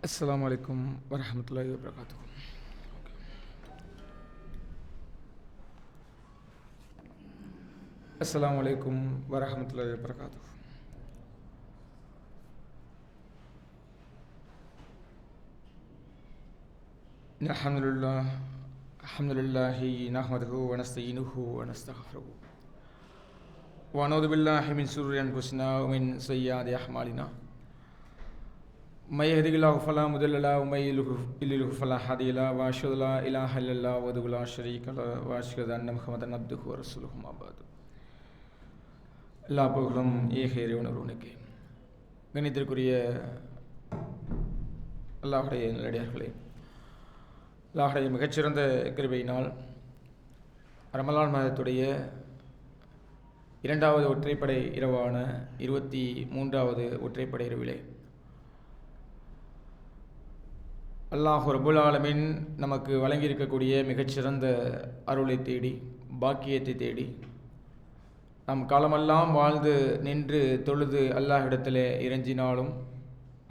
அஸ்ஸலாமு அலைக்கும் வரஹ்மத்துல்லாஹி வபரகாத்துஹு. அஸ்ஸலாமு அலைக்கும் வரஹ்மத்துல்லாஹி வபரகாத்துஹு. அல்ஹம்துலில்லாஹி நஹ்மதுஹு வ நஸ்தஈனுஹு வ நஸ்தக்ஃபிருஹு வ நஊது பில்லாஹி மின் ஷுரூரி அன்ஃபுஸினா வ மின் ஸய்யிஆத்தி அஅமாலினா. மை யஹ்திஹில்லாஹு ஃபலா முதில்ல லஹு வ மை யுضلل ஃபலா ஹாதிய லஹு வ அஷ்ஹது அல்லா இலாஹா இல்லல்லாஹு வஹ்தஹு லா ஷரீக லஹு வ அஷ்ஹது அன்ன முஹம்மதன் அப்துஹு வ ரசூலுஹு அம்மா பஅது. எல்லா புகழும் ஏக இறைவன் ஒருவனுக்கே. கண்ணியத்திற்குரிய அல்லாஹ்வுடைய நல்லடியார்களே, அல்லாஹ்வுடைய மிகச்சிறந்த கிருபையினால் ரமலான் மாதத்துடைய இரண்டாவது ஒற்றைப்படை இரவான 23வது ஒற்றைப்படை இரவிலே அல்லாஹ் ரப்புல் ஆலமீன் நமக்கு வழங்கியிருக்கக்கூடிய மிகச்சிறந்த அருளை தேடி, பாக்கியத்தை தேடி நாம் காலமெல்லாம் வாழ்ந்து நின்று தொழுது அல்லாஹ்விடத்திலே இறைஞ்சினாலும்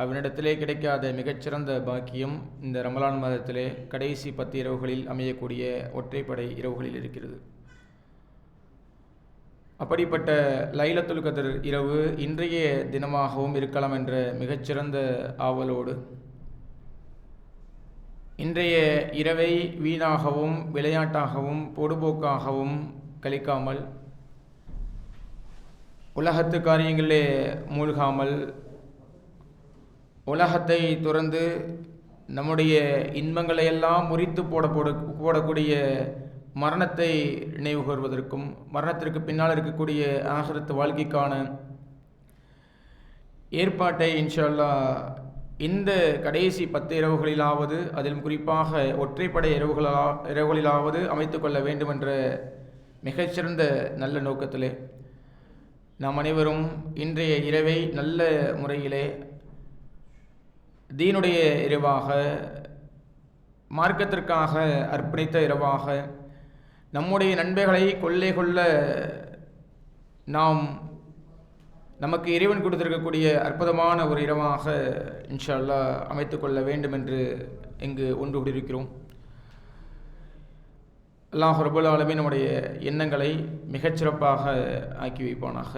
அவனிடத்திலே கிடைக்காத மிகச்சிறந்த பாக்கியம் இந்த ரமலான் மாதத்திலே கடைசி 10 இரவுகளில் அமையக்கூடிய ஒற்றைப்படை இரவுகளில் இருக்கிறது. அப்படிப்பட்ட லைலத்துல் கத்ர் இரவு இன்றைய தினமாகவும் இருக்கலாம் என்ற மிகச்சிறந்த ஆவலோடு இன்றைய இரவை வீணாகவும் விளையாட்டாகவும் பொடுபோக்காகவும் கழிக்காமல், உலகத்து காரியங்களிலே மூழ்காமல், உலகத்தை துறந்து நம்முடைய இன்பங்களையெல்லாம் முறித்து போடக்கூடிய மரணத்தை நினைவு கூர்வதற்கும், மரணத்திற்கு பின்னால் இருக்கக்கூடிய ஆகிரத்து வாழ்க்கைக்கான ஏற்பாட்டை இன்ஷா அல்லாஹ் இந்த கடைசி 10 இரவுகளிலாவது, அதிலும் குறிப்பாக ஒற்றைப்படை இரவுகளிலாவது அமைத்து கொள்ள வேண்டும் என்ற மிகச்சிறந்த நல்ல நோக்கத்திலே நாம் அனைவரும் இன்றைய இரவை நல்ல முறையிலே தீனுடைய இரவாக, மார்க்கத்திற்காக அர்ப்பணித்த இரவாக, நம்முடைய நன்மைகளை கொள்ளை கொள்ள நமக்கு இறைவன் கொடுத்திருக்கக்கூடிய அற்புதமான ஒரு இரவாக இன்ஷா அல்லாஹ் அமைத்து கொள்ள வேண்டும் என்று இங்கு ஒன்று கூடியிருக்கிறோம். அல்லாஹ் ரப்புல் ஆலமீன் நம்முடைய எண்ணங்களை மிகச்சிறப்பாக ஆக்கி வைப்பானாக.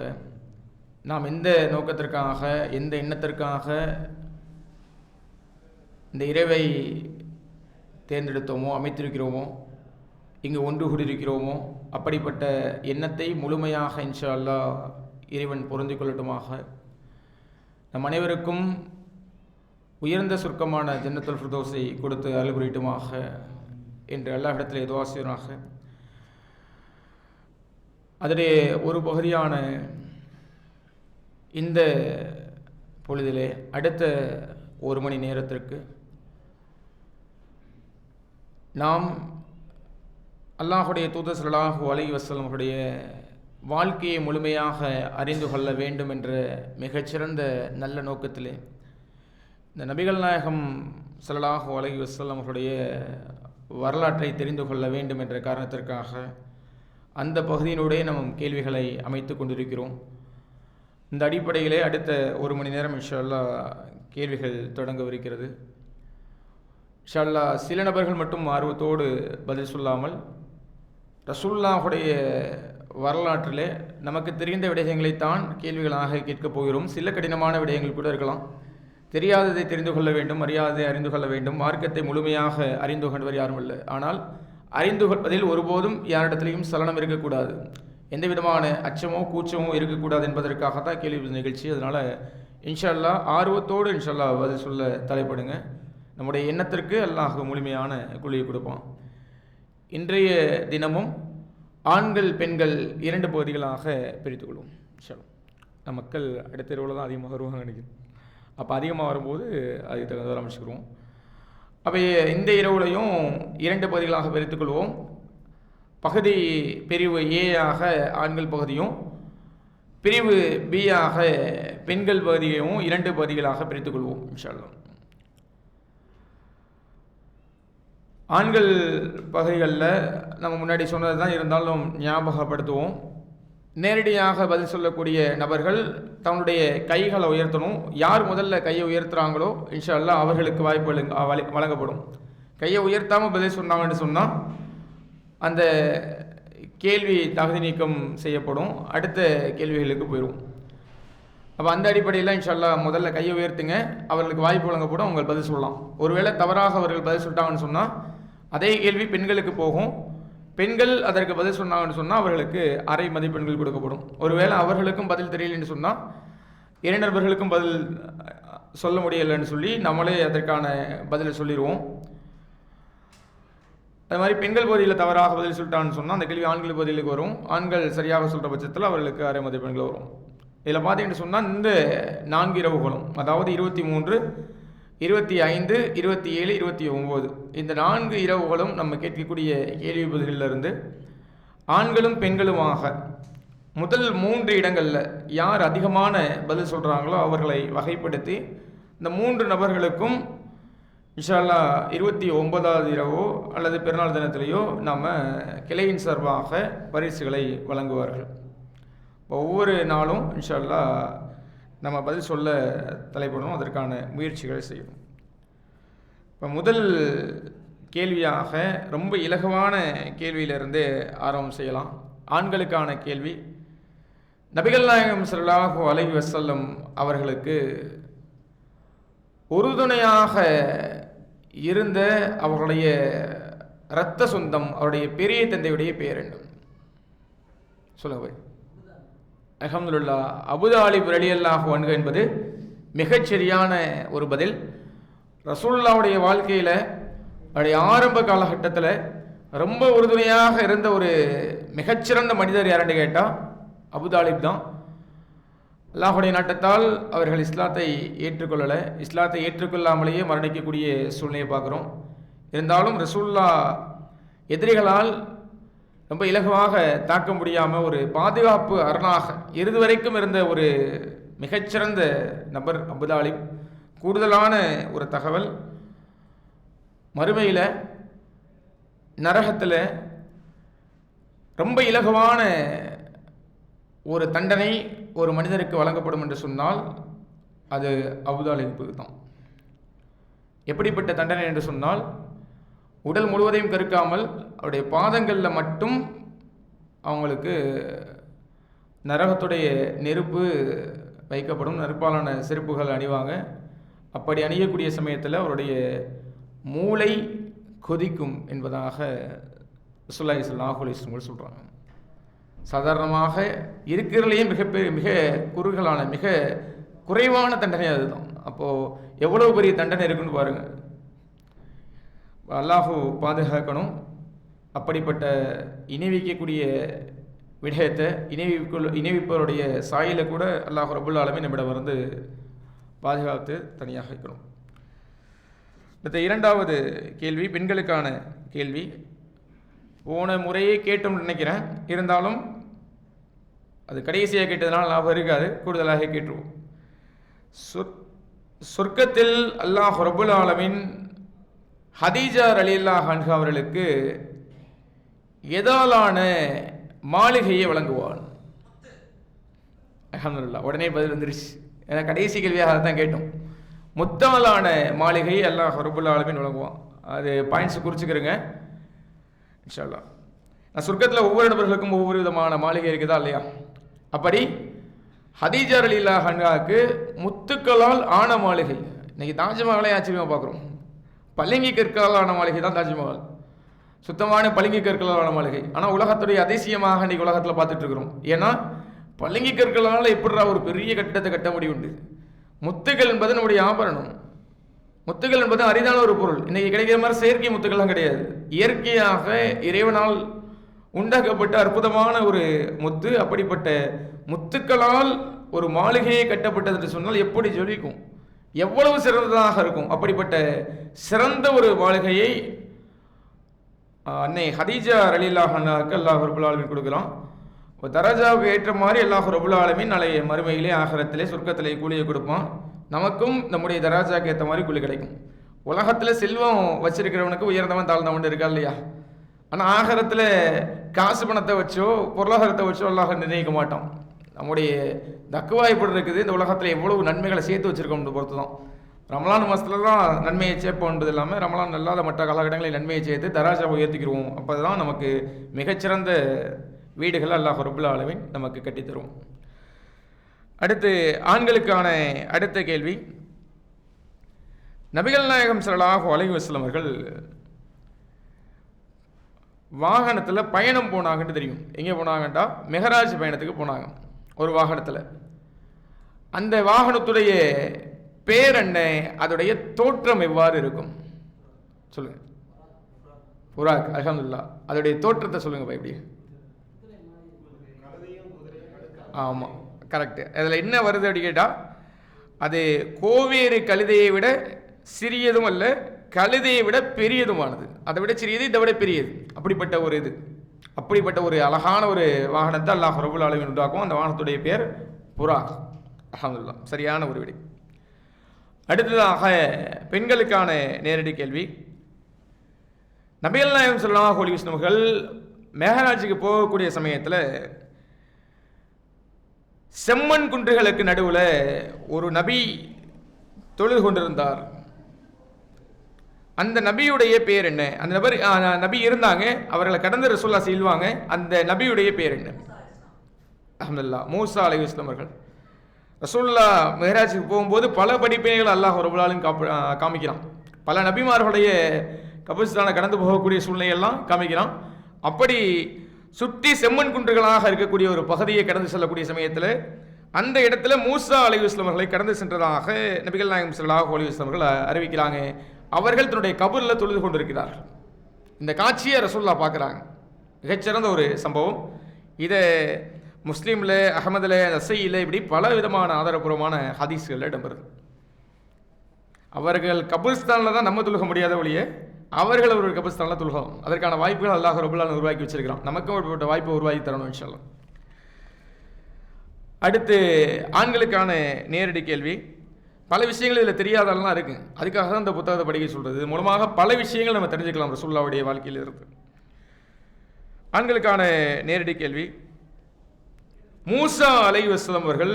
நாம் எந்த நோக்கத்திற்காக, எந்த எண்ணத்திற்காக இந்த இரவை தேர்ந்தெடுத்தோமோ, அமைத்திருக்கிறோமோ, இங்கு ஒன்று கூடியிருக்கிறோமோ, அப்படிப்பட்ட எண்ணத்தை முழுமையாக இன்ஷா அல்லாஹ் இறைவன் பொருந்திக் கொள்ளட்டுமாக. நம் அனைவருக்கும் உயர்ந்த சுருக்கமான ஜன்னத்துல் ஃபிர்தௌஸை கொடுத்து அருள் புரியட்டுமாக என்று அல்லாஹ்விடத்திலே துஆ செய்வனாக. அதிலே ஒரு பகுதியான இந்த பொழுதிலே அடுத்த 1 மணி நேரத்திற்கு நாம் அல்லாஹுடைய தூதர் ஸல்லல்லாஹு அலைஹி வஸல்லம் அவருடைய வாழ்க்கையை முழுமையாக அறிந்து கொள்ள வேண்டும் என்ற மிகச்சிறந்த நல்ல நோக்கத்திலே இந்த நபிகள் நாயகம் ஸல்லல்லாஹு அலைஹி வஸல்லம் அவருடைய வரலாற்றை தெரிந்து கொள்ள வேண்டும் என்ற காரணத்திற்காக அந்த பகுதியினுடைய நாம் கேள்விகளை அமைத்து கொண்டிருக்கிறோம். இந்த அடிப்படையிலே அடுத்த 1 மணி நேரம் இன்ஷா அல்லாஹ் கேள்விகள் தொடங்கவிருக்கிறது. இன்ஷா அல்லாஹ் சில நபர்கள் மட்டும் ஆர்வத்தோடு பதில் சொல்லாமல், ரசூலுல்லாஹுடைய வரலாற்றிலே நமக்கு தெரிந்த விடயங்களைத்தான் கேள்விகளாக கேட்கப் போகிறோம். சில கடினமான விடயங்கள் கூட இருக்கலாம். தெரியாததை தெரிந்து கொள்ள வேண்டும், அறியாததை அறிந்து கொள்ள வேண்டும். மார்க்கத்தை முழுமையாக அறிந்து கொண்டவர் யாரும் இல்லை. ஆனால் அறிந்து கொள்வதில் ஒருபோதும் யாரிடத்திலையும் சலனம் இருக்கக்கூடாது, எந்த விதமான அச்சமோ கூச்சமோ இருக்கக்கூடாது என்பதற்காகத்தான் கேள்வி நிகழ்ச்சி. அதனால் இன்ஷா அல்லாஹ் ஆர்வத்தோடு இன்ஷா அல்லாஹ் பதில் சொல்ல தலைப்படுங்க. நம்முடைய எண்ணத்திற்கு அல்லாஹ் முழுமையான கூலியை கொடுப்பான். இன்றைய தினமும் ஆண்கள் பெண்கள் 2 பகுதிகளாக பிரித்துக்கொள்வோம். இன்ஷா அல்லாஹ் மக்கள் அடுத்த இரவில் தான் அதிகமாக வருவாங்க நினைக்கிறேன். அப்போ அதிகமாக வரும்போது அதுக்கு தகுந்த அமைச்சுக்கிடுவோம். அப்போ இந்த இரவுலையும் 2 பகுதிகளாக பிரித்துக்கொள்வோம். பகுதி பிரிவு ஏ ஆக ஆண்கள் பகுதியும், பிரிவு பி ஆக பெண்கள் பகுதியையும் 2 பகுதிகளாக பிரித்துக்கொள்வோம் இன்ஷா அல்லாஹ். ஆண்கள் பகுதிகளில் நம்ம முன்னாடி சொன்னது தான் இருந்தாலும் ஞாபகப்படுத்துவோம். நேரடியாக பதில் சொல்லக்கூடிய நபர்கள் தன்னுடைய கைகளை உயர்த்தணும். யார் முதல்ல கையை உயர்த்துகிறாங்களோ இன்ஷா அல்லாஹ் அவர்களுக்கு வாய்ப்பு வழங்கப்படும். கையை உயர்த்தாமல் பதில் சொன்னாங்கன்னு சொன்னால் அந்த கேள்வி தகுதி நீக்கம் செய்யப்படும், அடுத்த கேள்விகளுக்கு போயிடும். அப்போ அந்த அடிப்படையில் இன்ஷா அல்லாஹ் முதல்ல கையை உயர்த்துங்க, அவர்களுக்கு வாய்ப்பு வழங்கப்படும், அவங்க பதில் சொல்லலாம். ஒருவேளை தவறாக அவர்கள் பதில் சொல்லிட்டாங்கன்னு சொன்னால் அதே கேள்வி பெண்களுக்கு போகும். பெண்கள் அதற்கு பதில் சொன்னாங்கன்னு சொன்னால் அவர்களுக்கு அரை மதிப்பெண்கள் கொடுக்கப்படும். ஒருவேளை அவர்களுக்கும் பதில் தெரியலன்னு சொன்னால் 2 நபர்களுக்கும் பதில் சொல்ல முடியலைன்னு சொல்லி நம்மளே அதற்கான பதிலை சொல்லிடுவோம். அது மாதிரி பெண்கள் பகுதியில் தவறாக பதில் சொல்லிட்டான்னு சொன்னால் அந்த கேள்வி ஆண்கள் பகுதியிலுக்கு வரும். ஆண்கள் சரியாக சொல்கிற பட்சத்தில் அவர்களுக்கு அரை மதிப்பெண்கள் வரும். இதில் பார்த்தீங்கன்னு சொன்னால் இந்த 4 இரவுகளும், அதாவது 23, 25, 27, 29 இந்த 4 இரவுகளும் நம்ம கேட்கக்கூடிய கேள்வி பதில்களிலிருந்து ஆண்களும் பெண்களுமாக முதல் 3 இடங்களில் யார் அதிகமான பதில் சொல்கிறாங்களோ அவர்களை வகைப்படுத்தி இந்த 3 நபர்களுக்கும் இன்ஷா அல்லாஹ் 29வது இரவோ அல்லது பெருநாள் தினத்திலேயோ நம்ம கிளையின் சார்பாக பரிசுகளை வழங்குவார்கள். ஒவ்வொரு நாளும் இன்ஷா அல்லாஹ் நம்ம பதில் சொல்ல தலைப்படணும், அதற்கான முயற்சிகளை செய்யணும். இப்போ முதல் கேள்வியாக ரொம்ப இலகுவான கேள்வியிலிருந்து ஆரம்பம் செய்யலாம். ஆண்களுக்கான கேள்வி, நபிகள் நாயகம் ஸல்லல்லாஹு அலைஹி வஸல்லம் அவர்களுக்கு உறுதுணையாக இருந்த அவர்களுடைய இரத்த சொந்தம், அவருடைய பெரிய தந்தையுடைய பெயர் என்ன? சொல்லுங்க போய். அல்ஹம்துலில்லாஹ், அபூ தாலிப் ரலியல்லாஹு அன்ஹு என்பது மிகச்சரியான ஒரு பதில். ரசூலுல்லாஹ்வுடைய வாழ்க்கையில் அவருடைய ஆரம்ப காலகட்டத்தில் ரொம்ப உறுதுணையாக இருந்த ஒரு மிகச்சிறந்த மனிதர் யாருன்னு கேட்டால் அபூ தாலிப் தான். அல்லாஹுடைய நாட்டத்தால் அவர்கள் இஸ்லாத்தை ஏற்றுக்கொள்ளலை, இஸ்லாத்தை ஏற்றுக்கொள்ளாமலேயே மரணிக்கக்கூடிய சூழ்நிலையை பார்க்குறோம். இருந்தாலும் ரசூலுல்லாஹ் எதிரிகளால் ரொம்ப இலகுவாக தாக்க முடியாமல் ஒரு பாதுகாப்பு அரணாக இறுதி வரைக்கும் இருந்த ஒரு மிகச்சிறந்த நபர் அபூ தாலிப். கூடுதலான ஒரு தகவல், மறுமையில் நரகத்தில் ரொம்ப இலகுவான ஒரு தண்டனை ஒரு மனிதருக்கு வழங்கப்படும் என்று சொன்னால் அது அபூ தாலிபுக்கு தான். எப்படிப்பட்ட தண்டனை என்று சொன்னால், உடல் முழுவதையும் கருக்காமல் அவருடைய பாதங்களில் மட்டும் அவங்களுக்கு நரகத்துடைய நெருப்பு வைக்கப்படும், நெருப்பாலான செருப்புகள் அணிவாங்க. அப்படி அணியக்கூடிய சமயத்தில் அவருடைய மூளை கொதிக்கும் என்பதாக ரசூலுல்லாஹி ஸல்லல்லாஹு அலைஹி வஸல்லம் சொல்கிறாங்க. சாதாரணமாக இருக்கிறதுலேயே மிக குறுகலான மிக குறைவான தண்டனை அதுதான். அப்போது எவ்வளவு பெரிய தண்டனை இருக்குன்னு பாருங்கள். அல்லாஹு பாதுகாக்கணும். அப்படிப்பட்ட இணைவிக்கக்கூடிய விடயத்தை இணைவிப்பவருடைய சாயில கூட அல்லாஹ் ரப்புல் ஆலமீன் நம்மிடம் வந்து பாதுகாத்து தனியாக வைக்கணும். அடுத்த 2வது கேள்வி பெண்களுக்கான கேள்வி. போன முறையே கேட்டோம்னு நினைக்கிறேன், இருந்தாலும் அது கடைசியாக கேட்டதுனால லாபம் இருக்காது, கூடுதலாக கேட்டுருவோம். சொர்க்கத்தில் அல்லாஹ் ரப்புல் ஆலமீன் ஹதீஜா ரலியல்லாஹு அன்ஹா அவர்களுக்கு எதாலான மாளிகையை வழங்குவான்? அல்ஹம்துலில்லாஹ், உடனே பதில் வந்துருச்சு. ஏன்னா கடைசி கேள்வியாக அதை தான் கேட்டோம். முத்தாலான மாளிகை அல்லாஹ் ரப்புல் ஆலமீன் வழங்குவான். அது பாயிண்ட்ஸ் குறிச்சுக்கிறேங்க இன்ஷா அல்லாஹ். நான் சொர்க்கத்தில் ஒவ்வொரு நபர்களுக்கும் ஒவ்வொரு விதமான மாளிகை இருக்குதா இல்லையா? அப்படி ஹதீஜா ரலியல்லாஹு அன்ஹாவுக்கு முத்துக்களால் ஆன மாளிகை. இன்னைக்கு தாஜ்மஹாலை ஆச்சரியமாக பார்க்குறோம். பளிங்கு கற்களால் ஆன மாளிகை தான் தாஜ்மஹால், சுத்தமான பளிங்கு கற்களால் ஆன மாளிகை. ஆனால் உலகத்துடைய அதிசயமாக இன்றைக்கி உலகத்தில் பார்த்துட்டு இருக்கிறோம். ஏன்னா பளிங்கு கற்களால் எப்படிடா ஒரு பெரிய கட்டிடத்தை கட்ட முடியுண்டு? முத்துகள் என்பது நம்முடைய ஆபரணம். முத்துகள் என்பது அரிதான ஒரு பொருள். இன்றைக்கி கிடைக்கிற மாதிரி செயற்கை முத்துக்கள்லாம் கிடையாது. இயற்கையாக இறைவனால் உண்டாக்கப்பட்ட அற்புதமான ஒரு முத்து. அப்படிப்பட்ட முத்துக்களால் ஒரு மாளிகையை கட்டப்பட்டது என்று சொன்னால் எப்படி ஜொலிக்கும், எவ்வளவு சிறந்ததாக இருக்கும். அப்படிப்பட்ட சிறந்த ஒரு மாளிகையை அன்னை ஹதீஜா ரலியல்லாஹு அன்ஹாவுக்கு அல்லாஹ் ரப்புல் ஆலமீன் கொடுக்குறான். தரஜாவுக்கு ஏற்ற மாதிரி அல்லாஹ் ரப்புல் ஆலமீன் நாளைய மறுமையிலே ஆகிரத்திலே சொர்க்கத்திலே கூலியை கொடுப்பான். நமக்கும் நம்முடைய தராஜாவுக்கு ஏற்ற மாதிரி கூலி கிடைக்கும். உலகத்தில் செல்வம் வச்சிருக்கிறவனுக்கு உயர்ந்தவன் தாழ்ந்தவன் இருக்கா இல்லையா? ஆனால் ஆகரத்தில் காசு பணத்தை வச்சோ பொருளாதாரத்தை வச்சோ அல்லாஹ் நிர்ணயிக்க மாட்டோம். நம்முடைய தக்குவா எப்படி இருக்குது, இந்த உலகத்தில் எவ்வளவு நன்மைகளை சேர்த்து வச்சுருக்கோம்னு பொறுத்து தான். ரமலான் மாதத்தில் தான் நன்மையை சேர்ப்போன்றது இல்லாமல் ரமலான் அல்லாத மற்ற காலகட்டங்களில் நன்மையை சேர்த்து தராஜாவை உயர்த்திக்கிறோம். அப்போ தான் நமக்கு மிகச்சிறந்த வீடுகள் அல்லாஹ் ரப்புல் ஆலமீன் நமக்கு கட்டித்தரும். அடுத்து ஆண்களுக்கான அடுத்த கேள்வி, நபிகள் நாயகம் ஸல்லல்லாஹு அலைஹி வஸல்லம் அவர்கள் வாகனத்தில் பயணம் போனாங்கன்னு தெரியும். எங்கே போனாங்கட்டா மெஹராஜ் பயணத்துக்கு போனாங்க ஒரு வாகனத்தில். அந்த வாகனத்துடைய பேர் என்ன, அதோடைய தோற்றம் எவ்வாறு இருக்கும் சொல்லுங்க? புராக். அல்ஹம்துலில்லாஹ். அதோடைய தோற்றத்தை சொல்லுங்க எப்படி? ஆமாம், கரெக்டு. அதில் என்ன வருது அப்படி கேட்டால், அது கோவேறு கழுதையை விட சிறியதும் அல்ல, கழுதையை விட பெரியதுமானது. அதை விட சிறியது, இதை விட பெரியது. அப்படிப்பட்ட ஒரு இது, அப்படிப்பட்ட ஒரு அழகான ஒரு வாகனத்தை அல்லாஹ் ரப்புல் ஆலமீன் உண்டாக்கும். அந்த வாகனத்துடைய பேர் புராக். அல்ஹம்துலில்லாஹ், சரியான ஒரு விடை. அடுத்ததாக பெண்களுக்கான நேரடி கேள்வி, நபிகள் நாயகம் ஸல்லல்லாஹு அலைஹி வஸல்லம் அவர்கள் மேஹராஜுக்கு போகக்கூடிய சமயத்தில் செம்மண் குன்றுகளுக்கு நடுவில் ஒரு நபி தொழுது கொண்டிருந்தார். அந்த நபியுடைய பேர் என்ன? அந்த நபி இருந்தாங்க, அவர்களை கடந்து ரசூலுல்லாஹ் செல்வாங்க. அந்த நபியுடைய பேர் என்ன? அல்ஹம்துலில்லாஹ், மூசா அலைஹிஸ்ஸலாம் அவர்கள். ரசூலுல்லாஹ் மெஹராஜுக்கு போகும்போது பல படிப்பினைகள் அல்லாஹ் ரப்புல் ஆலமீன் காமிக்கிறான். பல நபிமார்களுடைய கபிரிஸ்தானை கடந்து போகக்கூடிய சூழ்நிலையெல்லாம் காமிக்கிறான். அப்படி சுற்றி செம்மண் குன்றுகளாக இருக்கக்கூடிய ஒரு பகுதியை கடந்து செல்லக்கூடிய சமயத்தில் அந்த இடத்துல மூசா அலைஹிஸ்ஸலாம் அவர்களை கடந்து சென்றதாக நபிகள் நாயகம் ஸல்லல்லாஹு அலைஹி வஸல்லம் அவர்கள் அறிவிக்கிறாங்க. அவர்கள் தன்னுடைய கபூரில் தொழுது கொண்டிருக்கிறார்கள். இந்த காட்சியை ரசூலுல்லாஹ் பார்க்குறாங்க. மிகச்சிறந்த ஒரு சம்பவம். இதை முஸ்லீமில், அஹமதில், நசையில், இப்படி பல விதமான ஆதாரபூர்வமான ஹதீஸ்களில் இடம்பெறுது. அவர்கள் கபிரிஸ்தானில் தான் நம்ம தொழுக முடியாத ஒழிய அவர்கள் ஒரு கபிரிஸ்தானில் தொழுகலாம். அதற்கான வாய்ப்புகள் அல்லாஹ் ரப்புல் ஆலமீன் உருவாக்கி வச்சிருக்கிறான். நமக்கும் ஒரு வாய்ப்பை உருவாக்கி தரணும் இன்ஷா அல்லாஹ். அடுத்து ஆண்களுக்கான நேரடி கேள்வி, பல விஷயங்கள் இதில் தெரியாதெல்லாம் இருக்குது. அதுக்காக தான் இந்த புத்தகத்தை படிக்க சொல்கிறது. இது மூலமாக பல விஷயங்கள் நம்ம தெரிஞ்சுக்கலாம் ரசூலுல்லாஹ்வுடைய வாழ்க்கையில் இருந்து. ஆண்களுக்கான நேரடி கேள்வி, மூசா அலைஹிஸ்ஸலாம் அவர்கள்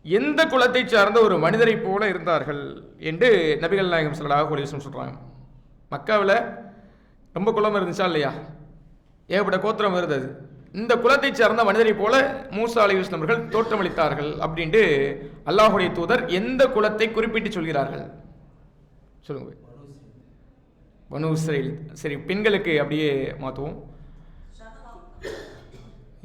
எந்த குலத்தை சார்ந்த ஒரு மனிதரை போல இருந்தார்கள் என்று நபிகள் நாயகம் ஸல்லல்லாஹு அலைஹி வஸல்லம் சொல்கிறாங்க. மக்காவில் ரொம்ப குலம் இருந்துச்சா இல்லையா? ஏகப்பட்ட கோத்திரம் இருந்தது. இந்த குலத்தை சார்ந்த மனிதரை போல மூசா அலைஹிஸ்ஸலாம் அவர்கள் தோற்றமளித்தார்கள் அப்படின்ட்டு அல்லாஹ்வுடைய தூதர் எந்த குலத்தை குறிப்பிட்டு சொல்கிறார்கள் சொல்லுங்க? பனு இஸ்ரேல். சரி, பெண்களுக்கு அப்படியே மாற்றுவோம்.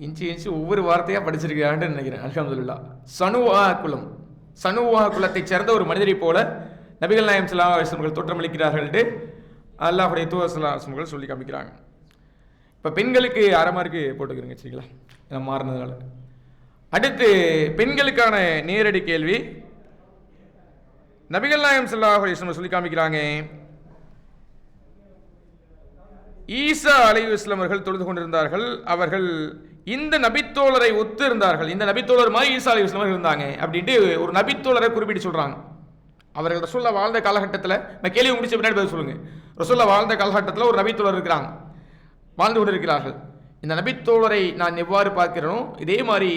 இன்ச்சு ஒவ்வொரு வார்த்தையாக படிச்சிருக்கான்னு நினைக்கிறேன். அல்ஹம்துலில்லாஹ். சனுவா குலம், சனுவா குலத்தை சேர்ந்த ஒரு மனிதரை போல நபிகள் நாயகம் ஸல்லல்லாஹு அலைஹி வஸல்லம் தோற்றமளிக்கிறார்கள்ட்டு அல்லாஹ்வுடைய தூதர் ஸல்லல்லாஹு அலைஹி வஸல்லம் சொல்லி காமிக்கிறாங்க. இப்போ பெண்களுக்கு அரை மார்க்கு போட்டுக்கிறீங்க சரிங்களா, நான் மாறினதுனால. அடுத்து பெண்களுக்கான நேரடி கேள்வி, நபிகள் நாயகம் ஸல்லல்லாஹு அலைஹி வஸல்லம் சொல்லி காமிக்கிறாங்க, ஈசா அலைஹிஸ்ஸலாம் அவர்கள் தொழுது கொண்டிருந்தார்கள். அவர்கள் இந்த நபித்தோழரை ஒத்து இருந்தார்கள். இந்த நபித்தோழர் மாதிரி ஈசா அலைஹிஸ்ஸலாம் இருந்தாங்க அப்படின்ட்டு ஒரு நபித்தோழரை குறிப்பிட்டு சொல்கிறாங்க. அவர்கள் ரசூலுல்லாஹ் வாழ்ந்த காலகட்டத்தில், நான் கேள்வி முடிச்ச பின்னாடி பதில் சொல்லுங்க. ரசூலுல்லாஹ் வாழ்ந்த காலகட்டத்தில் ஒரு நபித்தோழர் இருக்கிறாங்க, வாழ்ந்து கொண்டு இருக்கிறார்கள். இந்த நபித்தோழரை நான் எவ்வாறு பார்க்கிறேனோ இதே மாதிரி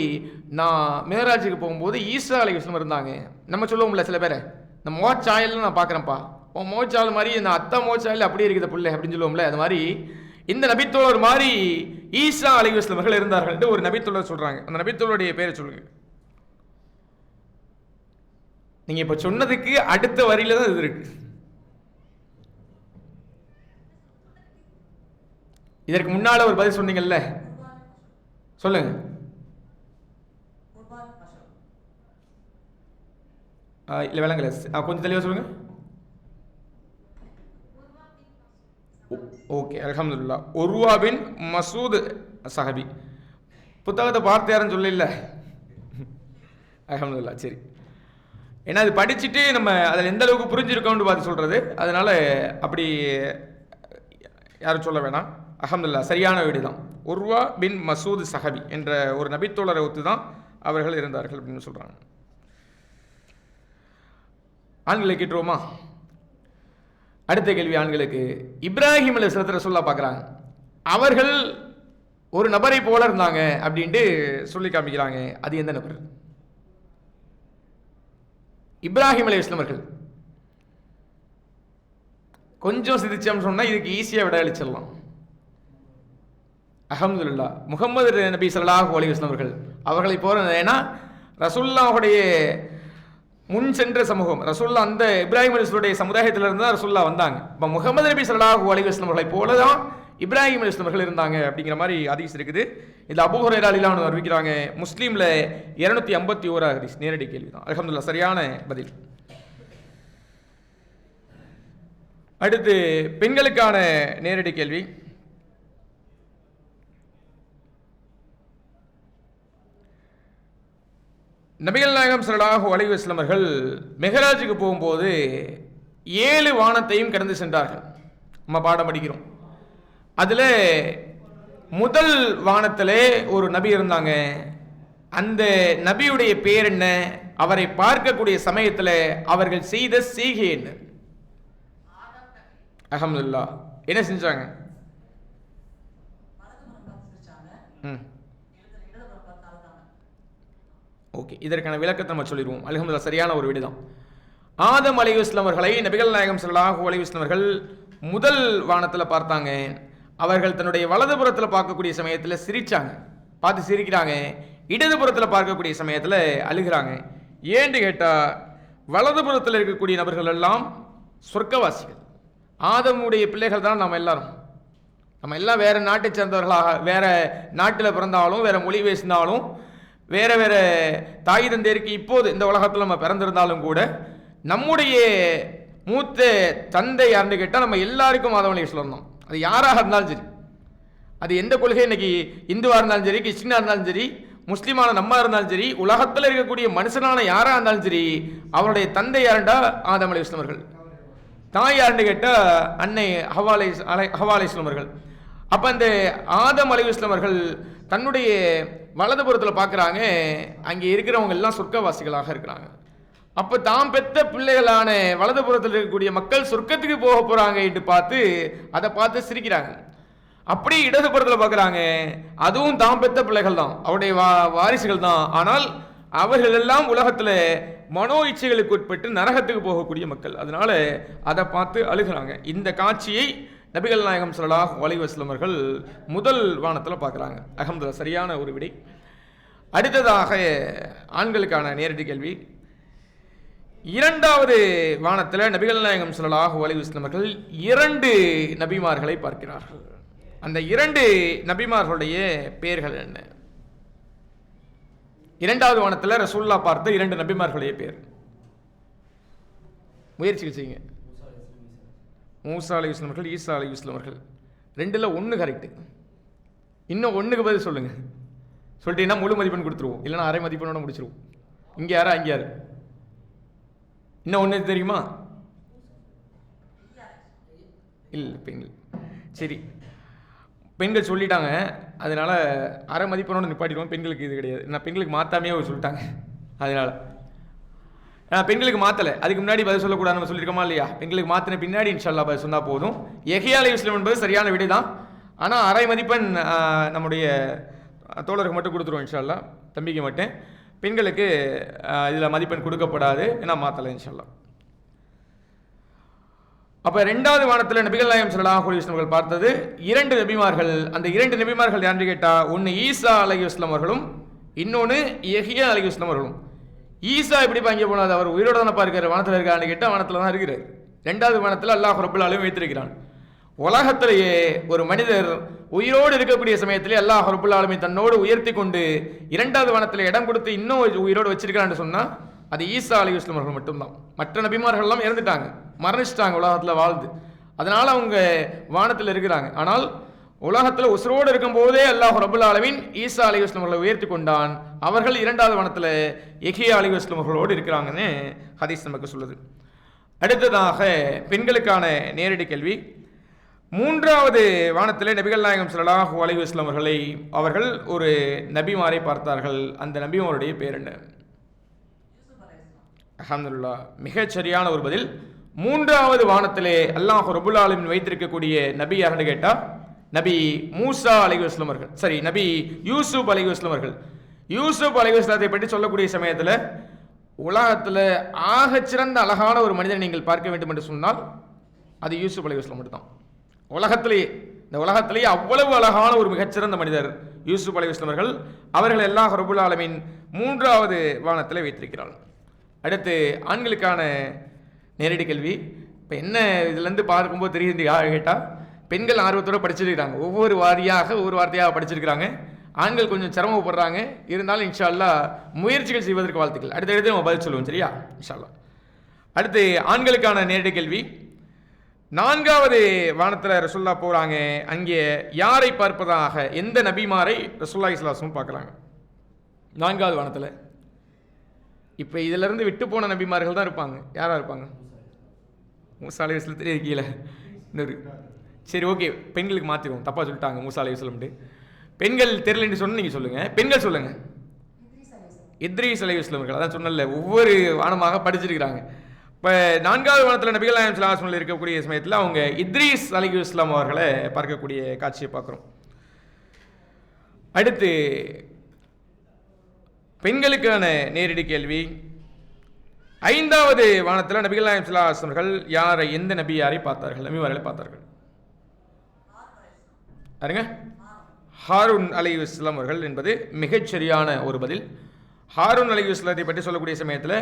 நான் மேராஜுக்கு போகும்போது ஈசா அலைஹிஸ்ஸலாம் இருந்தாங்க. நம்ம சொல்லுவோம்ல சில பேரை, இந்த மோச்சாயில் நான் பார்க்குறேன்ப்பா, உன் மோச்சால் மாதிரி இந்த அத்தா மோச்சாயில் அப்படியே இருக்குது பிள்ளை அப்படின்னு சொல்லுவோம்ல, அது மாதிரி இந்த நபித்தோழர் மாதிரி ஈசா அலைஹிஸ்ஸலாம் அவர்கள் இருந்தார்கள் ஒரு நபித்தோழர் சொல்கிறாங்க. அந்த நபித்தோழருடைய பேரை சொல்லுங்க. நீங்கள் இப்போ சொன்னதுக்கு அடுத்த வரியில தான் இது இருக்கு. இதற்கு முன்னால் ஒரு பதில் சொன்னீங்கல்ல, சொல்லுங்க. இல்லை விளங்கல, கொஞ்சம் தெளிவாக சொல்லுங்க. ஓகே, அல்ஹம்துலில்லாஹ். உர்வா பின் மசூத் சஹபி. புத்தகத்தை பார்த்து யாரும் சொல்லல. அல்ஹம்துலில்லாஹ். சரி, ஏன்னா அது படிச்சுட்டு நம்ம அதில் எந்த அளவுக்கு புரிஞ்சிருக்கோம்னு பார்த்து சொல்கிறது, அதனால் அப்படி யாரும் சொல்ல வேணாம். அல்ஹம்துலில்லாஹ், சரியான வீடு தான். உர்வா பின் மசூத் சஹபி என்ற ஒரு நபித்தோழரை ஒத்து தான் அவர்கள் இருந்தார்கள் அப்படின்னு சொல்கிறாங்க. ஆண்களை கேட்டுருவோமா? அடுத்த கேள்வி ஆண்களுக்கு. இப்ராஹிம் அலைஹிஸ்ஸலாத்தை ரசூலுல்லாஹ் பார்க்குறாங்க. அவர்கள் ஒரு நபரை போல இருந்தாங்க அப்படின்ட்டு சொல்லி காமிக்கிறாங்க. அது எந்த நபர்? இப்ராஹிம் அலைஹிஸ்ஸலாம் அவர்கள். கொஞ்சம் சிந்திச்சோம்னு சொன்னால் இதுக்கு ஈஸியாக விட அளிச்சிடலாம். அல்ஹம்துலில்லாஹ். முகமது நபி ஸல்லல்லாஹு அலைஹி வஸல்லம் அவர்களை போற, ஏன்னா ரசூலுல்லாஹுடைய முன் சென்ற சமூகம், ரசூல்லா அந்த இப்ராஹிம் அலைஹிஸ்ஸலாமுடைய சமுதாயத்திலிருந்து தான் ரசூல்லா வந்தாங்க. இப்போ முகமது நபி ஸல்லல்லாஹு அலைஹி வஸல்லம் அவர்களை போல தான் இப்ராஹிம் அலைஹிஸ்ஸலாம் அவர்கள் இருந்தாங்க அப்படிங்கிற மாதிரி ஹதீஸ் இருக்குது. இது அபூ ஹுரைரா ரலியல்லாஹு அன்ஹு அறிவிக்கிறாங்க. முஸ்லீமில் 251 ஹதீஸ். நேரடி கேள்வி தான். அல்ஹம்துலில்லாஹ், சரியான பதில். அடுத்து பெண்களுக்கான நேரடி கேள்வி. நபிகள் நாயகம் ஸல்லல்லாஹு அலைஹி வஸல்லம் அவர்கள் மெஹராஜுக்கு போகும்போது 7 வானத்தையும் கடந்து சென்றார்கள். நம்ம பாடம் படிக்கிறோம். அதில் முதல் வானத்திலே ஒரு நபி இருந்தாங்க. அந்த நபியுடைய பேர் என்ன? அவரை பார்க்கக்கூடிய சமயத்தில் அவர்கள் செய்த செய்கை என்ன? அல்ஹம்துலில்லாஹ். என்ன செஞ்சாங்க? ஓகே, இதற்கான விளக்கத்தை நம்ம சொல்லிடுவோம். அல்ஹம்துலில்லாஹ், சரியான ஒரு வீடு தான். ஆதம் அலைஹிஸ்ஸலாம் அவர்களை நபிகள் நாயகம் ஸல்லல்லாஹு அலைஹி வஸல்லம் அவர்கள் முதல் வானத்தில் பார்த்தாங்க. அவர்கள் தன்னுடைய வலதுபுறத்தில் பார்க்கக்கூடிய சமயத்தில் சிரிச்சாங்க, பார்த்து சிரிக்கிறாங்க. இடதுபுறத்தில் பார்க்கக்கூடிய சமயத்தில் அழுகிறாங்க. ஏன்னு கேட்டால், வலதுபுறத்தில் இருக்கக்கூடிய நபர்கள் எல்லாம் சொர்க்கவாசிகள், ஆதமுடைய பிள்ளைகள் தான் நம்ம எல்லாரும். நம்ம எல்லாம் வேறு நாட்டை சேர்ந்தவர்களாக, வேறு நாட்டில் பிறந்தாலும், வேறு மொழி பேசினாலும், வேறு வேறு தாய் தந்தையருக்கு இப்போது இந்த உலகத்தில் நம்ம பிறந்திருந்தாலும் கூட நம்முடைய மூத்த தந்தை யாருன்னு கேட்டால் நம்ம எல்லாருக்கும் ஆதம் அலைஹிஸ்ஸலாம் தான். அது யாராக இருந்தாலும் சரி, அது எந்த கொள்கை, இன்னைக்கு இந்துவாக இருந்தாலும் சரி, கிறிஸ்டினாக இருந்தாலும் சரி, முஸ்லீமான நம்ம இருந்தாலும் சரி, உலகத்தில் இருக்கக்கூடிய மனுஷனான யாராக இருந்தாலும் சரி, அவருடைய தந்தை யாருண்டா ஆதம் அலைஹிஸ்ஸலாம் அவர்கள். தாய் யாருன்னு கேட்டால் அன்னை ஹவ்வா அலைஹிஸ்ஸலாம் அவர்கள். அப்போ அந்த ஆதம் அலைஹிஸ்ஸலாம் அவர்கள் தன்னுடைய வலதுபுறத்தில் பார்க்குறாங்க, அங்கே இருக்கிறவங்க எல்லாம் சொர்க்கவாசிகளாக இருக்கிறாங்க. அப்போ தாம் பெற்ற பிள்ளைகளான வலதுபுறத்தில் இருக்கக்கூடிய மக்கள் சொர்க்கத்துக்கு போக போகிறாங்க என்று பார்த்து அதை பார்த்து சிரிக்கிறாங்க. அப்படி இடதுபுறத்தில் பார்க்குறாங்க, அதுவும் தாம் பெற்ற பிள்ளைகள் தான், அவருடைய வாரிசுகள் தான். ஆனால் அவர்கள் எல்லாம் உலகத்தில் மனோ இச்சைகளுக்கு உட்பட்டு நரகத்துக்கு போகக்கூடிய மக்கள். அதனால அதை பார்த்து அழுகிறாங்க. இந்த காட்சியை நபிகள் நாயகம் ஸல்லல்லாஹு அலைஹி வஸல்லம் அவர்கள் முதல் வானத்தில் பார்க்குறாங்க. அல்ஹம்துலில்லாஹ், சரியான ஒரு விடை. அடுத்ததாக ஆண்களுக்கான நேரடி கேள்வி. இரண்டாவது வானத்தில் நபிகள் நாயகம் ஸல்லல்லாஹு அலைஹி வஸல்லம் அவர்கள் 2 நபிமார்களை பார்க்கிறார்கள். அந்த 2 நபிமார்களுடைய பெயர்கள் என்ன? இரண்டாவது வானத்தில் ரசூலுல்லாஹ் பார்த்த 2 நபிமார்களுடைய பேர். முயற்சிகள் செய்யுங்க. மூசா அலைஹிஸ்ஸலாம் அவர்கள், ஈசா அலைஹிஸ்ஸலாம் அவர்கள். 2ல் 1 கரெக்டு. இன்னும் 1க்கு பதில் சொல்லுங்க. சொல்லிட்டீங்கன்னா முழு மதிப்பெண் கொடுத்துருவோம், இல்லைன்னா அரை மதிப்பெண்ணோட முடிச்சிருவோம். இங்கே யாரா அங்கே யாரு? இன்னும் 1 தெரியுமா? இல்லை, பெண்கள். சரி, பெண்கள் சொல்லிட்டாங்க, அதனால அரை மதிப்பெண்ணோட நிப்பாட்டிடுவோம். பெண்களுக்கு இது கிடையாது. நான் பெண்களுக்கு மாற்றாமையே சொல்லிட்டாங்க, அதனால பெண்களுக்கு மாற்றலை. அதுக்கு முன்னாடி பதில் சொல்லக்கூடாது நம்ம சொல்லியிருக்கோமா இல்லையா? பெண்களுக்கு மாற்றின பின்னாடி இன்ஷா அல்லாஹ் பதில் சொன்னால் போதும். யஹ்யா அலைஹிஸ்ஸலாம் என்பது சரியான விடை தான். ஆனால் அரை மதிப்பெண் நம்முடைய தோழருக்கு மட்டும் கொடுத்துருவோம் இன்ஷா அல்லாஹ், தம்பிக்கு மட்டும். பெண்களுக்கு இதில் மதிப்பெண் கொடுக்கப்படாது, ஏன்னா மாற்றலை இன்ஷா அல்லாஹ். அப்போ 2வது வானத்தில் நபிகள் நாயகம் ஸல்லல்லாஹு அலைஹி வஸல்லம் அவர்கள் பார்த்தது 2 நபிமார்கள். அந்த 2 நபிமார்கள் யாருன்னு கேட்டால், ஒன்று ஈசா அலைஹிஸ்ஸலாம் அவர்களும், இன்னொன்று யஹ்யா அலைஹிஸ்ஸலாம் அவர்களும். ஈசா எப்படி அங்கே போனாது? அவர் உயிரோடு தானே பார்க்கிறார். வானத்தில் இருக்கான்னு கேட்டால் வானத்தில் தான் இருக்கிறார். 2வது வானத்தில் அல்லாஹ் ரப்புல் ஆலமீன் வைத்திருக்கிறான். உலகத்திலேயே ஒரு மனிதர் உயிரோடு இருக்கக்கூடிய சமயத்திலே அல்லாஹ் ரப்புல் ஆலமீன் தன்னோடு உயர்த்தி கொண்டு 2வது வானத்தில் இடம் கொடுத்து இன்னும் உயிரோடு வச்சிருக்கிறான்னு சொன்னால் அது ஈசா அலைஹிஸ்ஸலாம் அவர்கள் மட்டும்தான். மற்ற நபிமார்கள் எல்லாம் இறந்துட்டாங்க, மரணிச்சிட்டாங்க உலகத்தில் வாழ்ந்து. அதனால் அவங்க வானத்தில் இருக்கிறாங்க. ஆனால் உலகத்தில் உசுரோடு இருக்கும் போதே அல்லாஹ் ரப்புல் ஆலமீன் ஈசா அலைஹிஸ்ஸலாம் அவர்களை உயர்த்தி கொண்டான். அவர்கள் 2வது வானத்தில் யஹ்யா அலைஹிஸ்ஸலாம் அவர்களோடு இருக்கிறாங்கன்னு ஹதீஸ் நமக்கு சொல்லுது. அடுத்ததாக பெண்களுக்கான நேரடி கேள்வி. 3வது வானத்தில் நபிகள் நாயகம் ஸல்லல்லாஹு அலைஹி வஸல்லம் அவர்கள் ஒரு நபிமாரை பார்த்தார்கள். அந்த நபிமாருடைய பேர் என்ன? அல்ஹம்துலில்லாஹ், மிகச் சரியான ஒரு பதில். மூன்றாவது வானத்திலே அல்லாஹ் ரப்புல் ஆலமீன் வைத்திருக்கக்கூடிய நபி யாருன்னு கேட்டால் நபி மூசா அலைஹிஸ்ஸலாம் அவர்கள், சரி நபி யூசுப் அலைஹிஸ்ஸலாம் அவர்கள். யூசுப் அலைஹிஸ்ஸலாத்தை பற்றி சொல்லக்கூடிய சமயத்தில் உலகத்தில் ஆகச்சிறந்த அழகான ஒரு மனிதனை நீங்கள் பார்க்க வேண்டும் என்று சொன்னால் அது யூசுப் அலைஹிஸ்ஸலாம் மட்டும்தான். இந்த உலகத்திலேயே அவ்வளவு அழகான ஒரு மிகச்சிறந்த மனிதர் யூசுப் அலைஹிஸ்ஸலாம் அவர்கள். அவர்கள் அல்லாஹ் ரப்புல் ஆலமீன் மூன்றாவது வானத்தில் வைத்திருக்கிறார்கள். அடுத்து ஆண்களுக்கான நேரடி கேள்வி. இப்போ என்ன இதுலேருந்து பார்க்கும்போது தெரியுது கேட்டால் பெண்கள் ஆர்வத்தோடு படிச்சிருக்கிறாங்க, ஒவ்வொரு வார்த்தையாக படிச்சிருக்கிறாங்க. ஆண்கள் கொஞ்சம் சிரமப்படுறாங்க, இருந்தாலும் இன்ஷா அல்லாஹ் முயற்சிகள் செய்வதற்கு வாழ்த்துக்கள். அடுத்தடுத்து நம்ம பதில் சொல்லுவோம், சரியா? இன்ஷா அல்லாஹ். அடுத்து ஆண்களுக்கான நேரடி கேள்வி. நான்காவது வானத்தில் ரசூலுல்லாஹ் போகிறாங்க, அங்கே யாரை பார்ப்பதாக, எந்த நபிமாரை ரசூலுல்லாஹி ஸல்லல்லாஹு அலைஹி வஸல்லம் பார்க்குறாங்க நான்காவது வானத்தில்? இப்போ இதிலிருந்து விட்டு போன நபிமார்கள் தான் இருப்பாங்க. யாராக இருப்பாங்க? மூசா அலைஹிஸ்ஸலாம் தெரியல, இன்னொரு, சரி ஓகே பெண்களுக்கு மாற்றிடுவோம், தப்பாக சொல்லிட்டாங்க மூசா அலைஹிஸ்ஸலாம்ட்டு. பெண்கள் தெரியலன்னு சொன்னால் நீங்கள் சொல்லுங்கள், பெண்கள் சொல்லுங்கள். இத்ரீஸ் அலைஹிஸ்ஸலாம் அவர்கள், அதான் சொன்னல ஒவ்வொரு வானமாக படிச்சிருக்கிறாங்க. இப்போ நான்காவது வானத்தில் நபிகள் நாயகம் ஸல்லல்லாஹு அலைஹி வஸல்லம் இருக்கக்கூடிய சமயத்தில் அவங்க இத்ரீஸ் அலைஹிஸ்ஸலாம் அவர்களை பார்க்கக்கூடிய காட்சியை பார்க்குறோம். அடுத்து பெண்களுக்கான நேரடி கேள்வி. ஐந்தாவது வானத்தில் நபிகள் நாயகம் ஸல்லல்லாஹு அலைஹி வஸல்லம் அவர்கள் யாரை, எந்த நபியாரை பார்த்தார்கள், நபிமார்களை பார்த்தார்கள்? பாருங்க, ஹாரூன் அலைஹிஸ்ஸலாம் அவர்கள் என்பது மிகச்சரியான ஒரு பதில். ஹாரூன் அலைஹிஸ்ஸலாத்தை பற்றி சொல்லக்கூடிய சமயத்தில்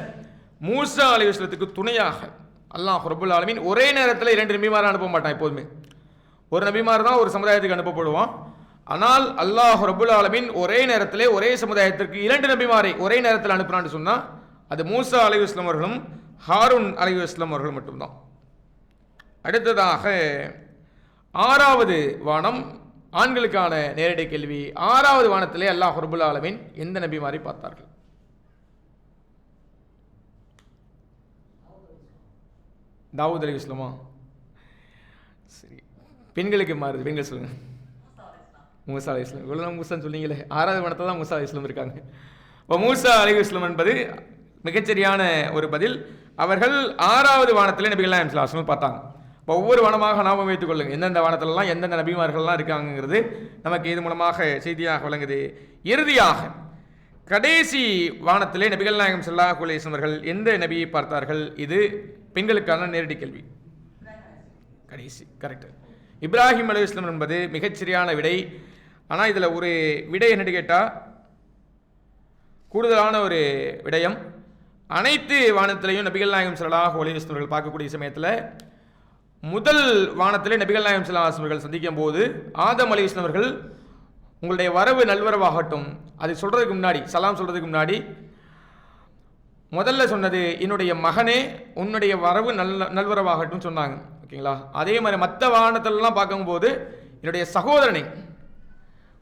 மூசா அலைஹிஸ்ஸலாத்துக்கு துணையாக அல்லாஹ் ரப்புல் ஆலமீன் ஒரே நேரத்தில் 2 நபிமாரை அனுப்ப மாட்டான். எப்போதுமே ஒரு நபிமார் தான் ஒரு சமுதாயத்துக்கு அனுப்பப்படுவான். ஆனால் அல்லாஹ் ரப்புல் ஆலமீன் ஒரே நேரத்தில் ஒரே சமுதாயத்திற்கு 2 நபிமாரை ஒரே நேரத்தில் அனுப்புறான்னு சொன்னால் அது மூசா அலைஹிஸ்ஸலாம் அவர்களும் ஹாரூன் அலைஹிஸ்ஸலாம் அவர்கள் மட்டும்தான். அடுத்ததாக ஆறாவது வானம், ஆண்களுக்கான நேரடி கேள்வி. ஆறாவது வானத்திலே அல்லாஹ் ரப்புல் ஆலமீன் எந்த நபிமாரை பார்த்தார்கள்? தாவூத் அலைஹிஸ்ஸலாமா? சரி, பெண்களுக்கு மாறுது, பெண்கள் சொல்லுங்க. மூசா அலைஹிஸ்ஸலாம். இவ்வளோ மூசான்னு சொன்னீங்களே, ஆறாவது வானத்தில் தான் மூசா அலைஹிஸ்ஸலாம் இருக்காங்க. இப்போ மூசா அலைஹிஸ்ஸலாம் என்பது மிகச்சரியான ஒரு பதில். அவர்கள் ஆறாவது வானத்திலே நபிகள் நாயகம் ஸல்லல்லாஹு அலைஹி வஸல்லம் பார்த்தாங்க. இப்போ ஒவ்வொரு வானமாக நாம் வைத்துக் கொள்ளுங்கள், எந்தெந்த வானத்திலலாம் எந்தெந்த நபிமார்கள்லாம் இருக்காங்கிறது நமக்கு இது மூலமாக செய்தியாக விளங்குது. இறுதியாக கடைசி வானத்திலே நபிகள் நாயகம் ஸல்லல்லாஹு அலைஹி வஸல்லம் அவர்கள் எந்த நபியை பார்த்தார்கள்? இது பெண்களுக்கான நேரடி கேள்வி. கடைசி கரெக்ட், இப்ராஹிம் அலைஹிஸ்ஸலாம் என்பது மிகச்சரியான விடை. ஆனால் இதில் ஒரு விடை என்னன்னு கேட்டால், கூடுதலான ஒரு விடயம், அனைத்து வானத்திலையும் நபிகள் நாயகம் ஸல்லல்லாஹு அலைஹி வஸல்லம் அவர்கள் பார்க்கக்கூடிய சமயத்தில் முதல் வானத்திலே நபிகள் நாயகம் ஸல்லல்லாஹு அலைஹி வஸல்லம் அவர்கள் சந்திக்கும் போது ஆதம் அலைஹிஸ்ஸலாம் அவர்கள் உங்களுடைய வரவு நல்வரவாகட்டும், அது சொல்கிறதுக்கு முன்னாடி, சலாம் சொல்கிறதுக்கு முன்னாடி முதல்ல சொன்னது என்னுடைய மகனே உன்னுடைய வரவு நல்வரவாகட்டும் சொன்னாங்க. ஓகேங்களா? அதே மாதிரி மற்ற வானத்திலலாம் பார்க்கும்போது என்னுடைய சகோதரனை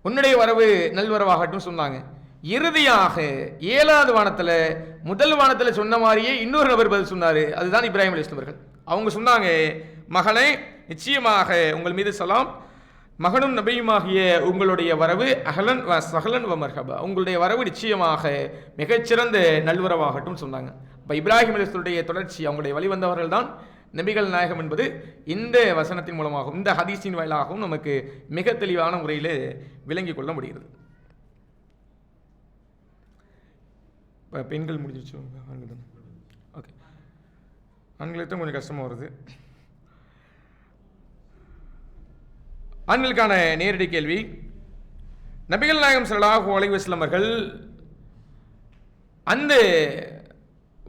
உன்னுடைய வரவு நல்வரவாகட்டும் சொன்னாங்க. இறுதியாக 7வது வானத்தில் முதல் வானத்தில் சொன்ன மாதிரியே இன்னொரு நபர் பதில் சொன்னார். அதுதான் இப்ராஹிம் அலைஹிஸ்ஸலாம் அவர்கள். அவங்க சொன்னாங்க, மகனே நிச்சயமாக உங்கள் மீது சலாம், மகனும் நபியுமாகிய உங்களுடைய வரவு அஹலன் வ சஹலன் வ மர்ஹபா, உங்களுடைய வரவு நிச்சயமாக மிகச்சிறந்த நல்வரவாகட்டும் சொன்னாங்க. இப்போ இப்ராஹிம் அலைஹிஸ்ஸலாமுடைய தொடர்ச்சி, அவங்களுடைய வழிவந்தவர்கள் தான் நபிகள் நாயகம் என்பது இந்த வசனத்தின் மூலமாகவும் இந்த ஹதீஸின் வாயிலாகவும் நமக்கு மிக தெளிவான முறையில் விளங்கிக் கொள்ள முடிகிறது. இப்போ பெண்கள் முடிஞ்சிச்சு, ஆண்கள் தான். ஓகே, ஆண்களுக்கு தான் கொஞ்சம் கஷ்டமாக வருது. ஆண்களுக்கான நேரடி கேள்வி. நபிகள் நாயகம் ஸல்லல்லாஹு அலைஹி வஸல்லம் அவர்கள் அந்த